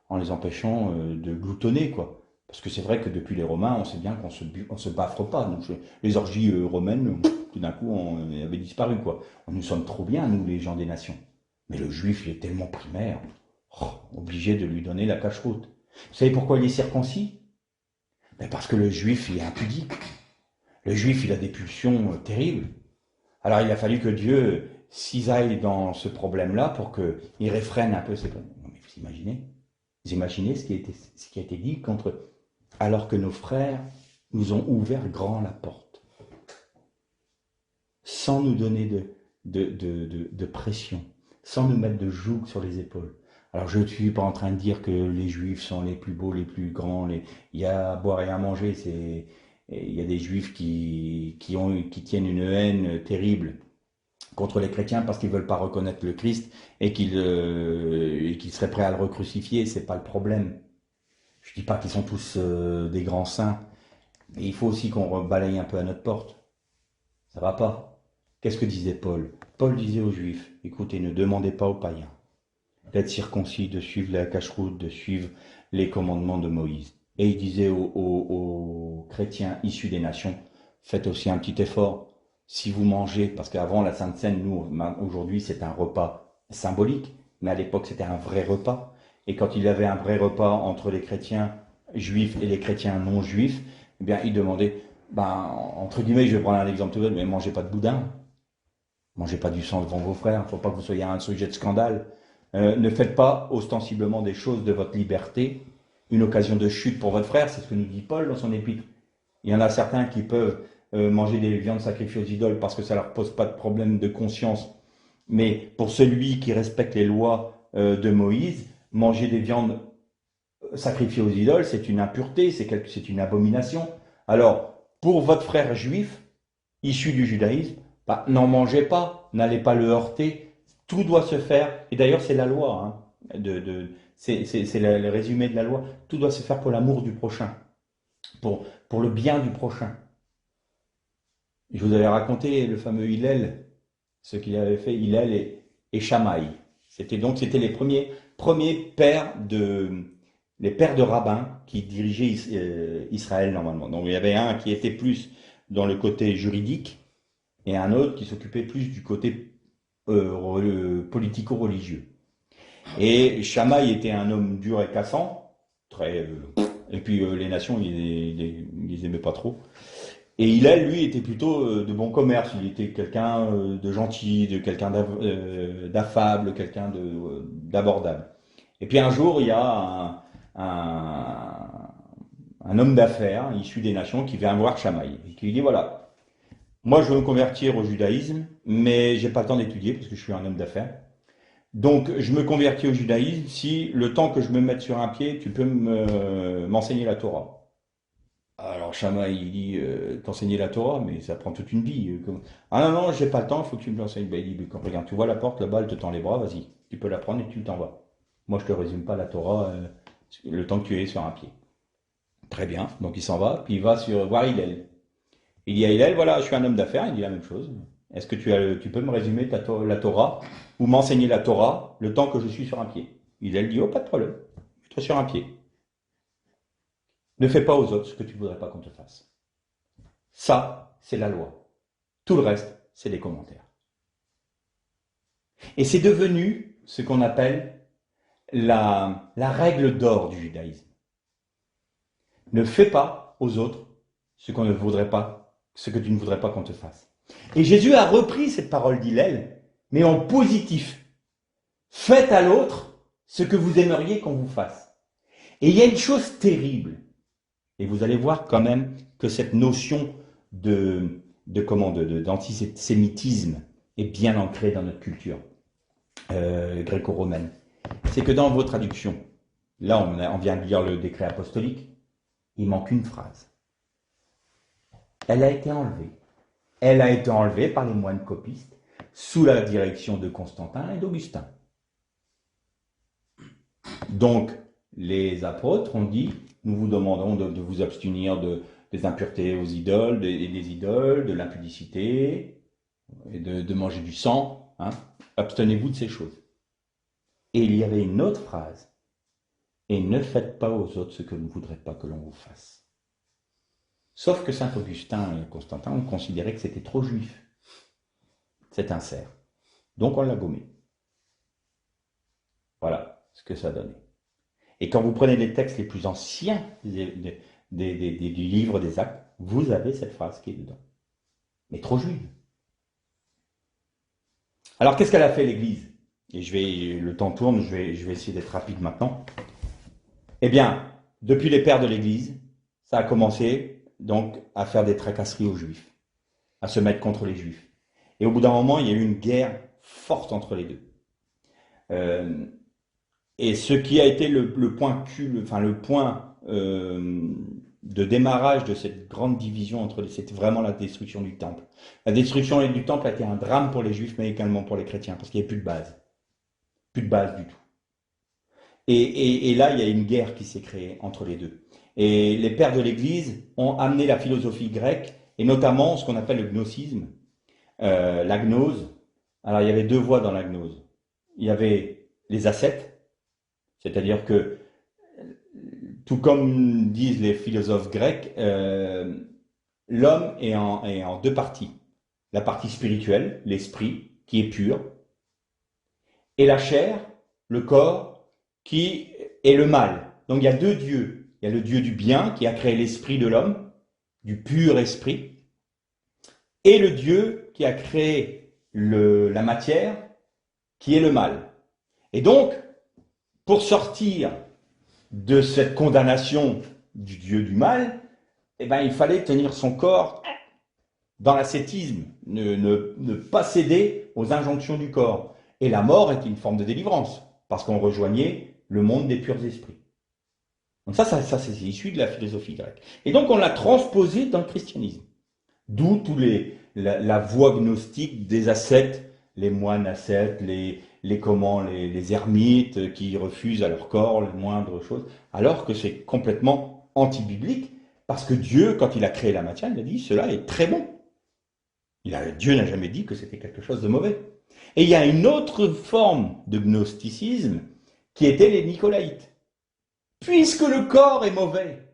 en les empêchant de gloutonner, quoi. Parce que c'est vrai que depuis les Romains, on sait bien qu'on se baffre pas. Donc, les orgies romaines, tout d'un coup, on avait disparu, quoi. Nous sommes trop bien, nous, les gens des nations. Mais le juif, il est tellement primaire, obligé de lui donner la cache-route. Vous savez pourquoi il est circoncis? Parce que le juif, il est impudique. Le juif, il a des pulsions terribles. Alors, il a fallu que Dieu cisaille dans ce problème-là pour qu'il réfrène un peu ses... Non, mais vous imaginez ce qui a été dit contre... Alors que nos frères nous ont ouvert grand la porte, sans nous donner de pression, sans nous mettre de joug sur les épaules. Alors je ne suis pas en train de dire que les juifs sont les plus beaux, les plus grands, il y a à boire et à manger, il y a des juifs qui tiennent une haine terrible contre les chrétiens parce qu'ils ne veulent pas reconnaître le Christ et qu'ils seraient prêts à le recrucifier, c'est pas le problème. Je ne dis pas qu'ils sont tous des grands saints, mais il faut aussi qu'on balaye un peu à notre porte. Ça va pas. Qu'est-ce que disait Paul? Paul disait aux Juifs, écoutez, ne demandez pas aux païens d'être circoncis, de suivre la cache-route, de suivre les commandements de Moïse. Et il disait aux chrétiens issus des nations, faites aussi un petit effort. Si vous mangez, parce qu'avant la Sainte Seine, nous, aujourd'hui, c'est un repas symbolique, mais à l'époque, c'était un vrai repas. Et quand il y avait un vrai repas entre les chrétiens juifs et les chrétiens non juifs, eh bien, il demandait, entre guillemets, je vais prendre un exemple tout bête, mais mangez pas de boudin, mangez pas du sang devant vos frères, il ne faut pas que vous soyez un sujet de scandale. Ne faites pas ostensiblement des choses de votre liberté une occasion de chute pour votre frère, c'est ce que nous dit Paul dans son épître. Il y en a certains qui peuvent manger des viandes sacrifiées aux idoles parce que ça leur pose pas de problème de conscience, mais pour celui qui respecte les lois de Moïse, manger des viandes sacrifiées aux idoles, c'est une impureté, c'est une abomination. Alors, pour votre frère juif, issu du judaïsme, n'en mangez pas, n'allez pas le heurter, tout doit se faire, et d'ailleurs c'est la loi, hein, c'est le résumé de la loi, tout doit se faire pour l'amour du prochain, pour le bien du prochain. Je vous avais raconté le fameux Hillel, ce qu'il avait fait, Hillel et Shammai. C'était premiers les pères de rabbins qui dirigeaient Israël normalement. Donc il y avait un qui était plus dans le côté juridique et un autre qui s'occupait plus du côté politico-religieux. Et Shammai était un homme dur et cassant, et puis les nations, ils les aimaient pas trop. Et Hillel, lui, était plutôt de bon commerce. Il était quelqu'un de gentil, de quelqu'un d'affable, quelqu'un d'abordable. Et puis un jour, il y a un homme d'affaires issu des nations qui vient voir Shammai et qui lui dit voilà, moi je veux me convertir au judaïsme, mais j'ai pas le temps d'étudier parce que je suis un homme d'affaires. Donc je me convertis au judaïsme si le temps que je me mette sur un pied, tu peux m'enseigner la Torah. Alors Shammai, il dit, t'enseigner la Torah, mais ça prend toute une vie. Ah non, non, j'ai pas le temps, il faut que tu me l'enseignes. Ben, il dit, regarde, tu vois la porte là-bas, elle te tend les bras, vas-y, tu peux la prendre et tu t'en vas. Moi, je te résume pas la Torah le temps que tu es sur un pied. Très bien, donc il s'en va, puis il va voir Hillel. Il dit à Hillel, voilà, je suis un homme d'affaires, il dit la même chose. Est-ce que tu peux me résumer la Torah ou m'enseigner la Torah le temps que je suis sur un pied? Hillel dit, oh, pas de problème, mets-toi sur un pied. Ne fais pas aux autres ce que tu ne voudrais pas qu'on te fasse. Ça, c'est la loi. Tout le reste, c'est des commentaires. Et c'est devenu ce qu'on appelle la règle d'or du judaïsme. Ne fais pas aux autres ce qu'on ne voudrait pas, ce que tu ne voudrais pas qu'on te fasse. Et Jésus a repris cette parole d'Hillel, mais en positif. Faites à l'autre ce que vous aimeriez qu'on vous fasse. Et il y a une chose terrible. Et vous allez voir quand même que cette notion d'antisémitisme est bien ancrée dans notre culture gréco-romaine. C'est que dans vos traductions, là on vient de lire le décret apostolique, il manque une phrase. Elle a été enlevée. Elle a été enlevée par les moines copistes sous la direction de Constantin et d'Augustin. Donc, les apôtres ont dit, nous vous demandons de vous abstenir des impuretés aux idoles, des idoles, de l'impudicité, et de manger du sang. Hein. Abstenez-vous de ces choses. Et il y avait une autre phrase. Et ne faites pas aux autres ce que vous ne voudrez pas que l'on vous fasse. Sauf que saint Augustin et Constantin ont considéré que c'était trop juif, cet insert. Donc on l'a gommé. Voilà ce que ça donnait. Et quand vous prenez les textes les plus anciens du livre des Actes, vous avez cette phrase qui est dedans. Mais trop juive. Alors qu'est-ce qu'elle a fait l'Église? Et le temps tourne, je vais essayer d'être rapide maintenant. Eh bien, depuis les pères de l'Église, ça a commencé donc à faire des tracasseries aux Juifs, à se mettre contre les Juifs. Et au bout d'un moment, il y a eu une guerre forte entre les deux. Et ce qui a été le point de démarrage de cette grande division entre c'était vraiment la destruction du temple. La destruction du temple a été un drame pour les Juifs, mais également pour les chrétiens, parce qu'il n'y avait plus de base. Plus de base du tout. Et là, il y a une guerre qui s'est créée entre les deux. Et les pères de l'Église ont amené la philosophie grecque, et notamment ce qu'on appelle le gnosticisme, la gnose. Alors, il y avait deux voies dans la gnose. Il y avait les ascètes, c'est-à-dire que, tout comme disent les philosophes grecs, l'homme est en deux parties. La partie spirituelle, l'esprit, qui est pur, et la chair, le corps, qui est le mal. Donc il y a deux dieux. Il y a le Dieu du bien qui a créé l'esprit de l'homme, du pur esprit, et le Dieu qui a créé la matière, qui est le mal. Et donc, pour sortir de cette condamnation du Dieu du mal, eh ben, il fallait tenir son corps dans l'ascétisme, ne pas céder aux injonctions du corps. Et la mort est une forme de délivrance, parce qu'on rejoignait le monde des purs esprits. Donc ça c'est issu de la philosophie grecque. Et donc on l'a transposé dans le christianisme. D'où la voie gnostique des ascètes, les moines ascètes, les ermites qui refusent à leur corps les moindres choses, alors que c'est complètement anti-biblique, parce que Dieu, quand il a créé la matière, il a dit cela est très bon. Dieu n'a jamais dit que c'était quelque chose de mauvais. Et il y a une autre forme de gnosticisme qui était les nicolaïtes. Puisque le corps est mauvais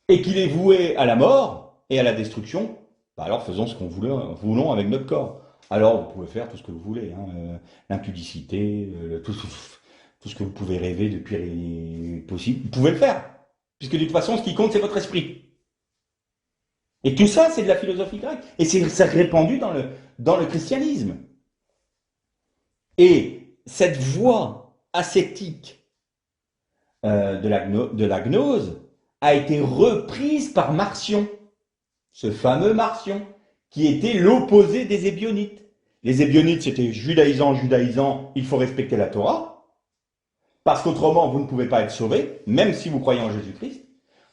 et qu'il est voué à la mort et à la destruction, bah alors faisons ce qu'on voulons avec notre corps. Alors vous pouvez faire tout ce que vous voulez, hein, l'impudicité, tout ce que vous pouvez rêver de pire et possible, vous pouvez le faire. Puisque de toute façon, ce qui compte, c'est votre esprit. Et tout ça, c'est de la philosophie grecque. Et c'est répandu dans le christianisme. Et cette voie ascétique de la gnose a été reprise par Marcion, ce fameux Marcion, qui était l'opposé des Ébionites. Les Ébionites, c'était judaïsant, il faut respecter la Torah, parce qu'autrement, vous ne pouvez pas être sauvé, même si vous croyez en Jésus-Christ.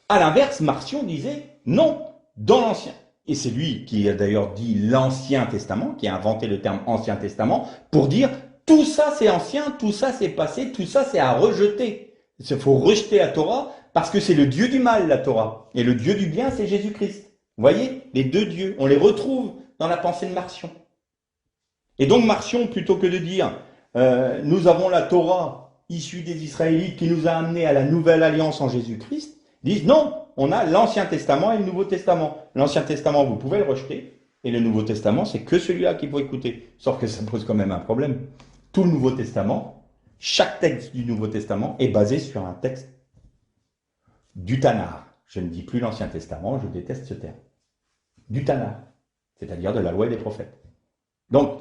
À l'inverse, Marcion disait non, dans l'Ancien. Et c'est lui qui a d'ailleurs dit l'Ancien Testament, qui a inventé le terme Ancien Testament, pour dire tout ça c'est ancien, tout ça c'est passé, tout ça c'est à rejeter. Il faut rejeter la Torah, parce que c'est le Dieu du mal, la Torah. Et le Dieu du bien, c'est Jésus-Christ. Vous voyez, les deux dieux, on les retrouve dans la pensée de Marcion. Et donc Marcion, plutôt que de dire nous avons la Torah issue des Israélites qui nous a amenés à la nouvelle alliance en Jésus-Christ, disent non, on a l'Ancien Testament et le Nouveau Testament. L'Ancien Testament, vous pouvez le rejeter, et le Nouveau Testament, c'est que celui-là qu'il faut écouter. Sauf que ça pose quand même un problème. Tout le Nouveau Testament, chaque texte du Nouveau Testament est basé sur un texte du Tanakh. Je ne dis plus l'Ancien Testament, je déteste ce terme. Du Tanakh, c'est-à-dire de la loi et des prophètes. Donc,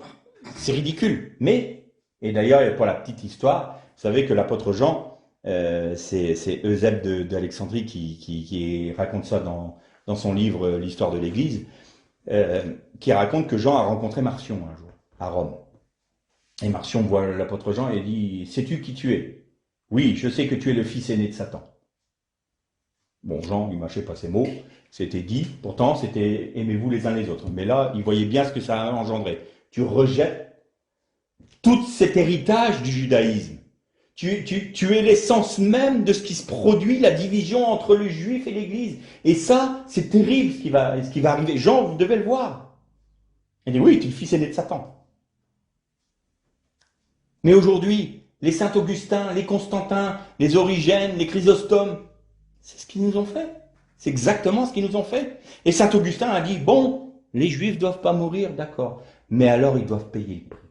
c'est ridicule. Mais, et d'ailleurs, pour la petite histoire, vous savez que l'apôtre Jean, c'est Eusèbe d'Alexandrie qui raconte ça dans son livre L'histoire de l'Église, qui raconte que Jean a rencontré Marcion un jour, à Rome. Et Marcion voit l'apôtre Jean et dit « Sais-tu qui tu es ?»« Oui, je sais que tu es le fils aîné de Satan. » Bon, Jean, il mâchait pas ses mots, c'était dit, pourtant c'était « Aimez-vous les uns les autres ». Mais là, il voyait bien ce que ça a engendré. Tu rejettes tout cet héritage du judaïsme. Tu es l'essence même de ce qui se produit, la division entre le juif et l'Église. Et ça, c'est terrible ce qui va arriver. Jean, vous devez le voir. Il dit oui, tu es le fils aîné de Satan. Mais aujourd'hui, les Saint-Augustin, les Constantin, les Origènes, les Chrysostomes, c'est ce qu'ils nous ont fait. C'est exactement ce qu'ils nous ont fait. Et Saint-Augustin a dit, bon, les Juifs ne doivent pas mourir, d'accord. Mais alors, ils doivent payer le prix.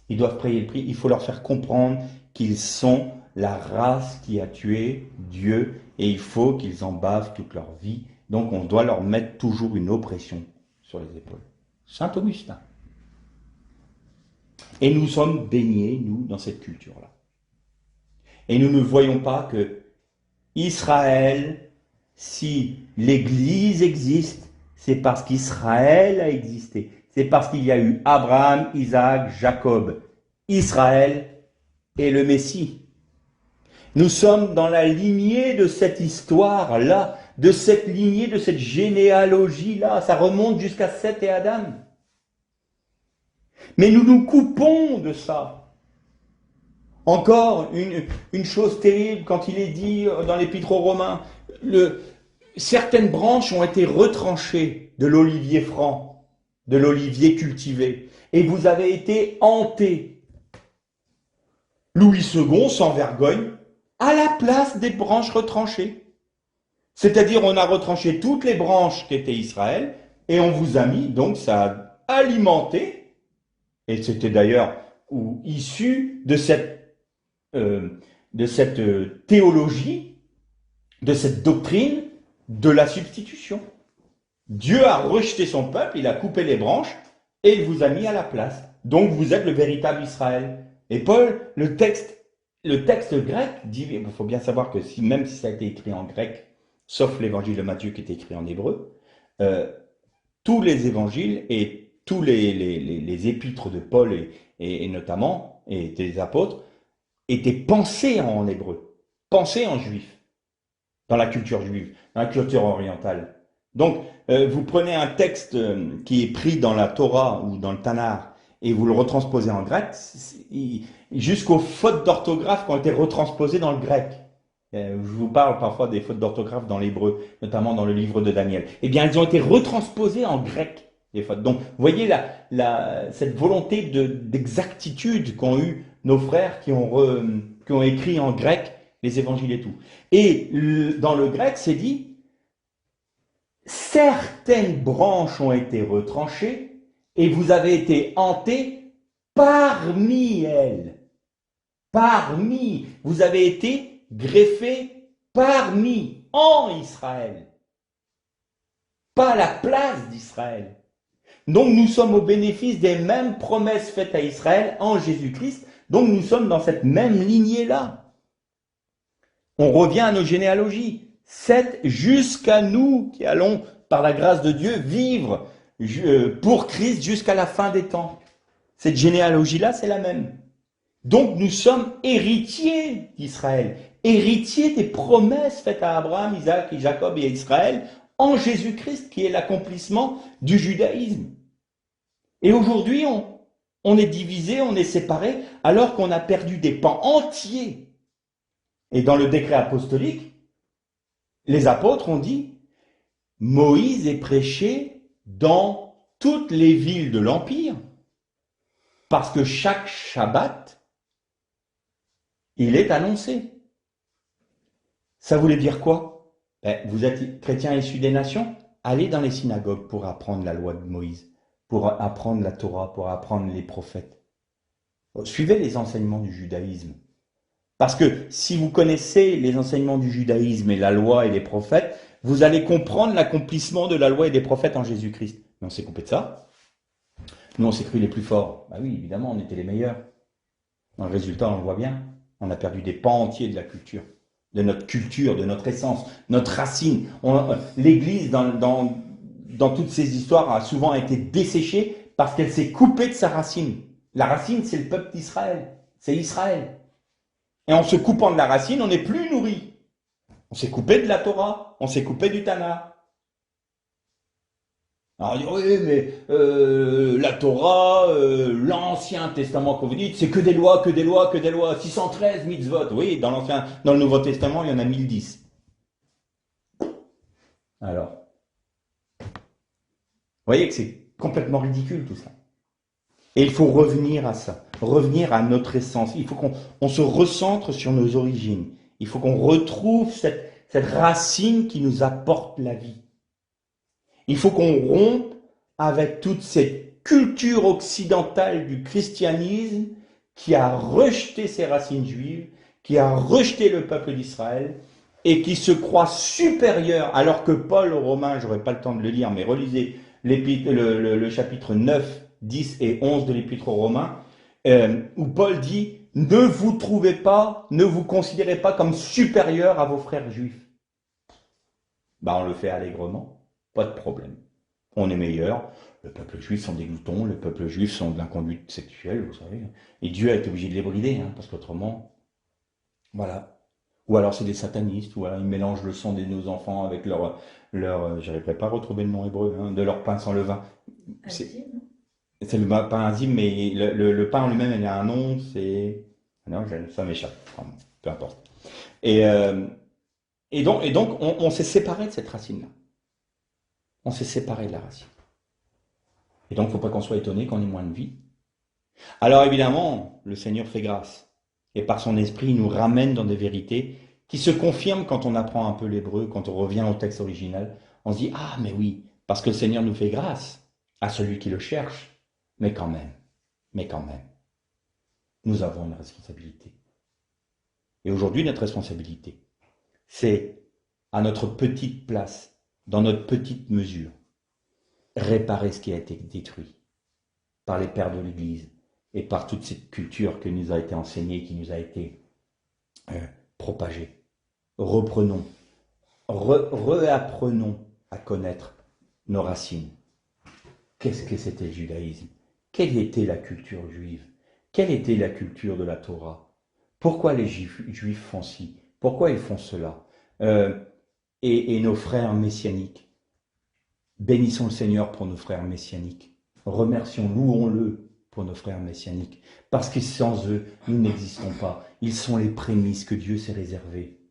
Ils doivent payer le prix. Il faut leur faire comprendre qu'ils sont la race qui a tué Dieu et il faut qu'ils en bavent toute leur vie. Donc, on doit leur mettre toujours une oppression sur les épaules. Saint-Augustin. Et nous sommes baignés, nous, dans cette culture-là. Et nous ne voyons pas que Israël, si l'Église existe, c'est parce qu'Israël a existé. C'est parce qu'il y a eu Abraham, Isaac, Jacob. Israël est le Messie. Nous sommes dans la lignée de cette histoire-là, de cette lignée, de cette généalogie-là. Ça remonte jusqu'à Seth et Adam. Mais nous nous coupons de ça. Encore une chose terrible quand il est dit dans l'Épître aux Romains, certaines branches ont été retranchées de l'olivier franc, de l'olivier cultivé, et vous avez été hantés. Louis II, sans vergogne, à la place des branches retranchées. C'est-à-dire on a retranché toutes les branches qui étaient Israël, et on vous a mis, donc ça a alimenté, et c'était d'ailleurs issu de cette théologie, de cette doctrine de la substitution. Dieu a rejeté son peuple, il a coupé les branches et il vous a mis à la place. Donc vous êtes le véritable Israël. Et Paul, le texte grec dit, il faut bien savoir que même si ça a été écrit en grec, sauf l'évangile de Matthieu qui est écrit en hébreu, tous les évangiles et tous les épîtres de Paul et notamment et des apôtres étaient pensés en hébreu, pensés en juif, dans la culture juive, dans la culture orientale. Donc, vous prenez un texte qui est pris dans la Torah ou dans le Tanakh et vous le retransposez en grec, jusqu'aux fautes d'orthographe qui ont été retransposées dans le grec. Je vous parle parfois des fautes d'orthographe dans l'hébreu, notamment dans le livre de Daniel. Eh bien, elles ont été retransposées en grec. des fautes. Donc, vous voyez cette volonté d'exactitude qu'ont eu nos frères qui ont écrit en grec les évangiles et tout. Et dans le grec, c'est dit, certaines branches ont été retranchées et vous avez été hantés parmi elles. Parmi, vous avez été greffés parmi, en Israël. Pas à la place d'Israël. Donc nous sommes au bénéfice des mêmes promesses faites à Israël en Jésus-Christ. Donc nous sommes dans cette même lignée-là. On revient à nos généalogies. Jusqu'à nous qui allons, par la grâce de Dieu, vivre pour Christ jusqu'à la fin des temps. Cette généalogie-là, c'est la même. Donc nous sommes héritiers d'Israël, héritiers des promesses faites à Abraham, Isaac, Jacob et à Israël en Jésus-Christ, qui est l'accomplissement du judaïsme. Et aujourd'hui, on est divisé, on est séparé, alors qu'on a perdu des pans entiers. Et dans le décret apostolique, les apôtres ont dit, Moïse est prêché dans toutes les villes de l'Empire, parce que chaque Shabbat, il est annoncé. Ça voulait dire quoi? Vous êtes chrétiens issus des nations? Allez dans les synagogues pour apprendre la loi de Moïse, pour apprendre la Torah, pour apprendre les prophètes. Suivez les enseignements du judaïsme. Parce que si vous connaissez les enseignements du judaïsme et la loi et les prophètes, vous allez comprendre l'accomplissement de la loi et des prophètes en Jésus-Christ. Mais on s'est coupé de ça. Nous, on s'est cru les plus forts. Bah oui, évidemment, on était les meilleurs. Dans le résultat, on le voit bien. On a perdu des pans entiers de la culture, de notre essence, notre racine. L'Église, dans toutes ces histoires, a souvent été desséchée parce qu'elle s'est coupée de sa racine. La racine, c'est le peuple d'Israël. C'est Israël. Et en se coupant de la racine, on n'est plus nourri. On s'est coupé de la Torah, on s'est coupé du Tanakh. Alors, on dit, oui, mais la Torah, l'Ancien Testament, qu'on vous dites, c'est que des lois, que des lois, que des lois. 613 mitzvot. Oui, dans le Nouveau Testament, il y en a 1010. Alors, vous voyez que c'est complètement ridicule tout ça. Et il faut revenir à ça, revenir à notre essence. Il faut qu'on se recentre sur nos origines. Il faut qu'on retrouve cette racine qui nous apporte la vie. Il faut qu'on rompe avec toute cette culture occidentale du christianisme qui a rejeté ses racines juives, qui a rejeté le peuple d'Israël et qui se croit supérieur, alors que Paul aux Romains, j'aurais pas le temps de le lire, mais relisez le chapitre 9, 10 et 11 de l'Épître aux Romains, où Paul dit « Ne vous trouvez pas, ne vous considérez pas comme supérieur à vos frères juifs. » On le fait allègrement. Pas de problème. On est meilleur. Le peuple juif sont des gloutons, le peuple juif sont de l'inconduite sexuelle, vous savez. Et Dieu a été obligé de les brider, parce qu'autrement, voilà. Ou alors c'est des satanistes, ou alors ils mélangent le sang de nos enfants avec leur j'arriverai pas à retrouver le nom hébreu, de leur pain sans levain. C'est le pain azim, mais le pain en lui-même, il a un nom, c'est... Non, ça m'échappe, peu importe. Et donc on s'est séparé de cette racine-là. On s'est séparé de la racine. Et donc, il ne faut pas qu'on soit étonné qu'on ait moins de vie. Alors évidemment, le Seigneur fait grâce. Et par son esprit, il nous ramène dans des vérités qui se confirment quand on apprend un peu l'hébreu, quand on revient au texte original. On se dit, ah mais oui, parce que le Seigneur nous fait grâce à celui qui le cherche. Mais quand même, nous avons une responsabilité. Et aujourd'hui, notre responsabilité, c'est à notre petite place, dans notre petite mesure, réparer ce qui a été détruit par les pères de l'Église et par toute cette culture qui nous a été enseignée, qui nous a été propagée. Reprenons, réapprenons à connaître nos racines. Qu'est-ce que c'était le judaïsme? Quelle était la culture juive? Quelle était la culture de la Torah? Pourquoi les juifs font ci? Pourquoi ils font cela? Et nos frères messianiques. Bénissons le Seigneur pour nos frères messianiques. Remercions, louons-le pour nos frères messianiques. Parce que sans eux, nous n'existons pas. Ils sont les prémices que Dieu s'est réservées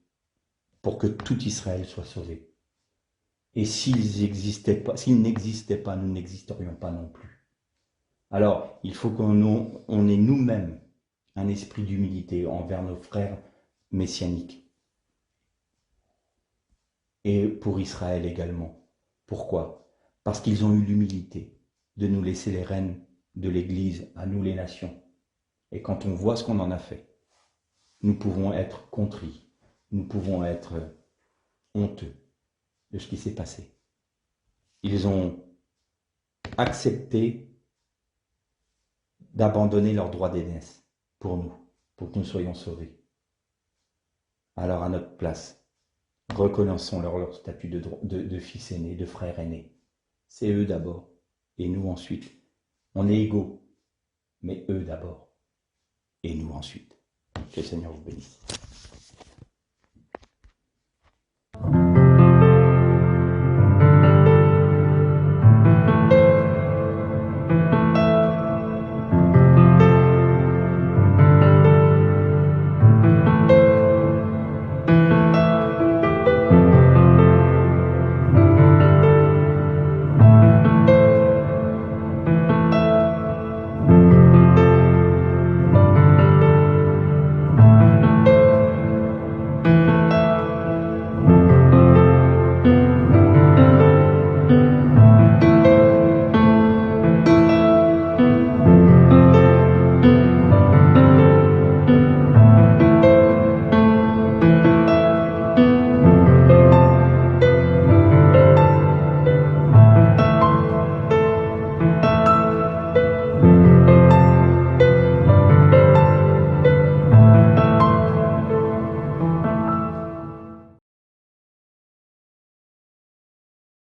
pour que tout Israël soit sauvé. Et s'ils n'existaient pas, nous n'existerions pas non plus. Alors, il faut qu'on ait nous-mêmes un esprit d'humilité envers nos frères messianiques. Et pour Israël également. Pourquoi? Parce qu'ils ont eu l'humilité de nous laisser les rênes de l'Église à nous les nations. Et quand on voit ce qu'on en a fait, nous pouvons être contrits, nous pouvons être honteux de ce qui s'est passé. Ils ont accepté d'abandonner leur droit d'aînesse pour que nous soyons sauvés. Alors à notre place, reconnaissons leur statut de fils aîné, de frère aîné. C'est eux d'abord, et nous ensuite. On est égaux, mais eux d'abord, et nous ensuite. Que le Seigneur vous bénisse.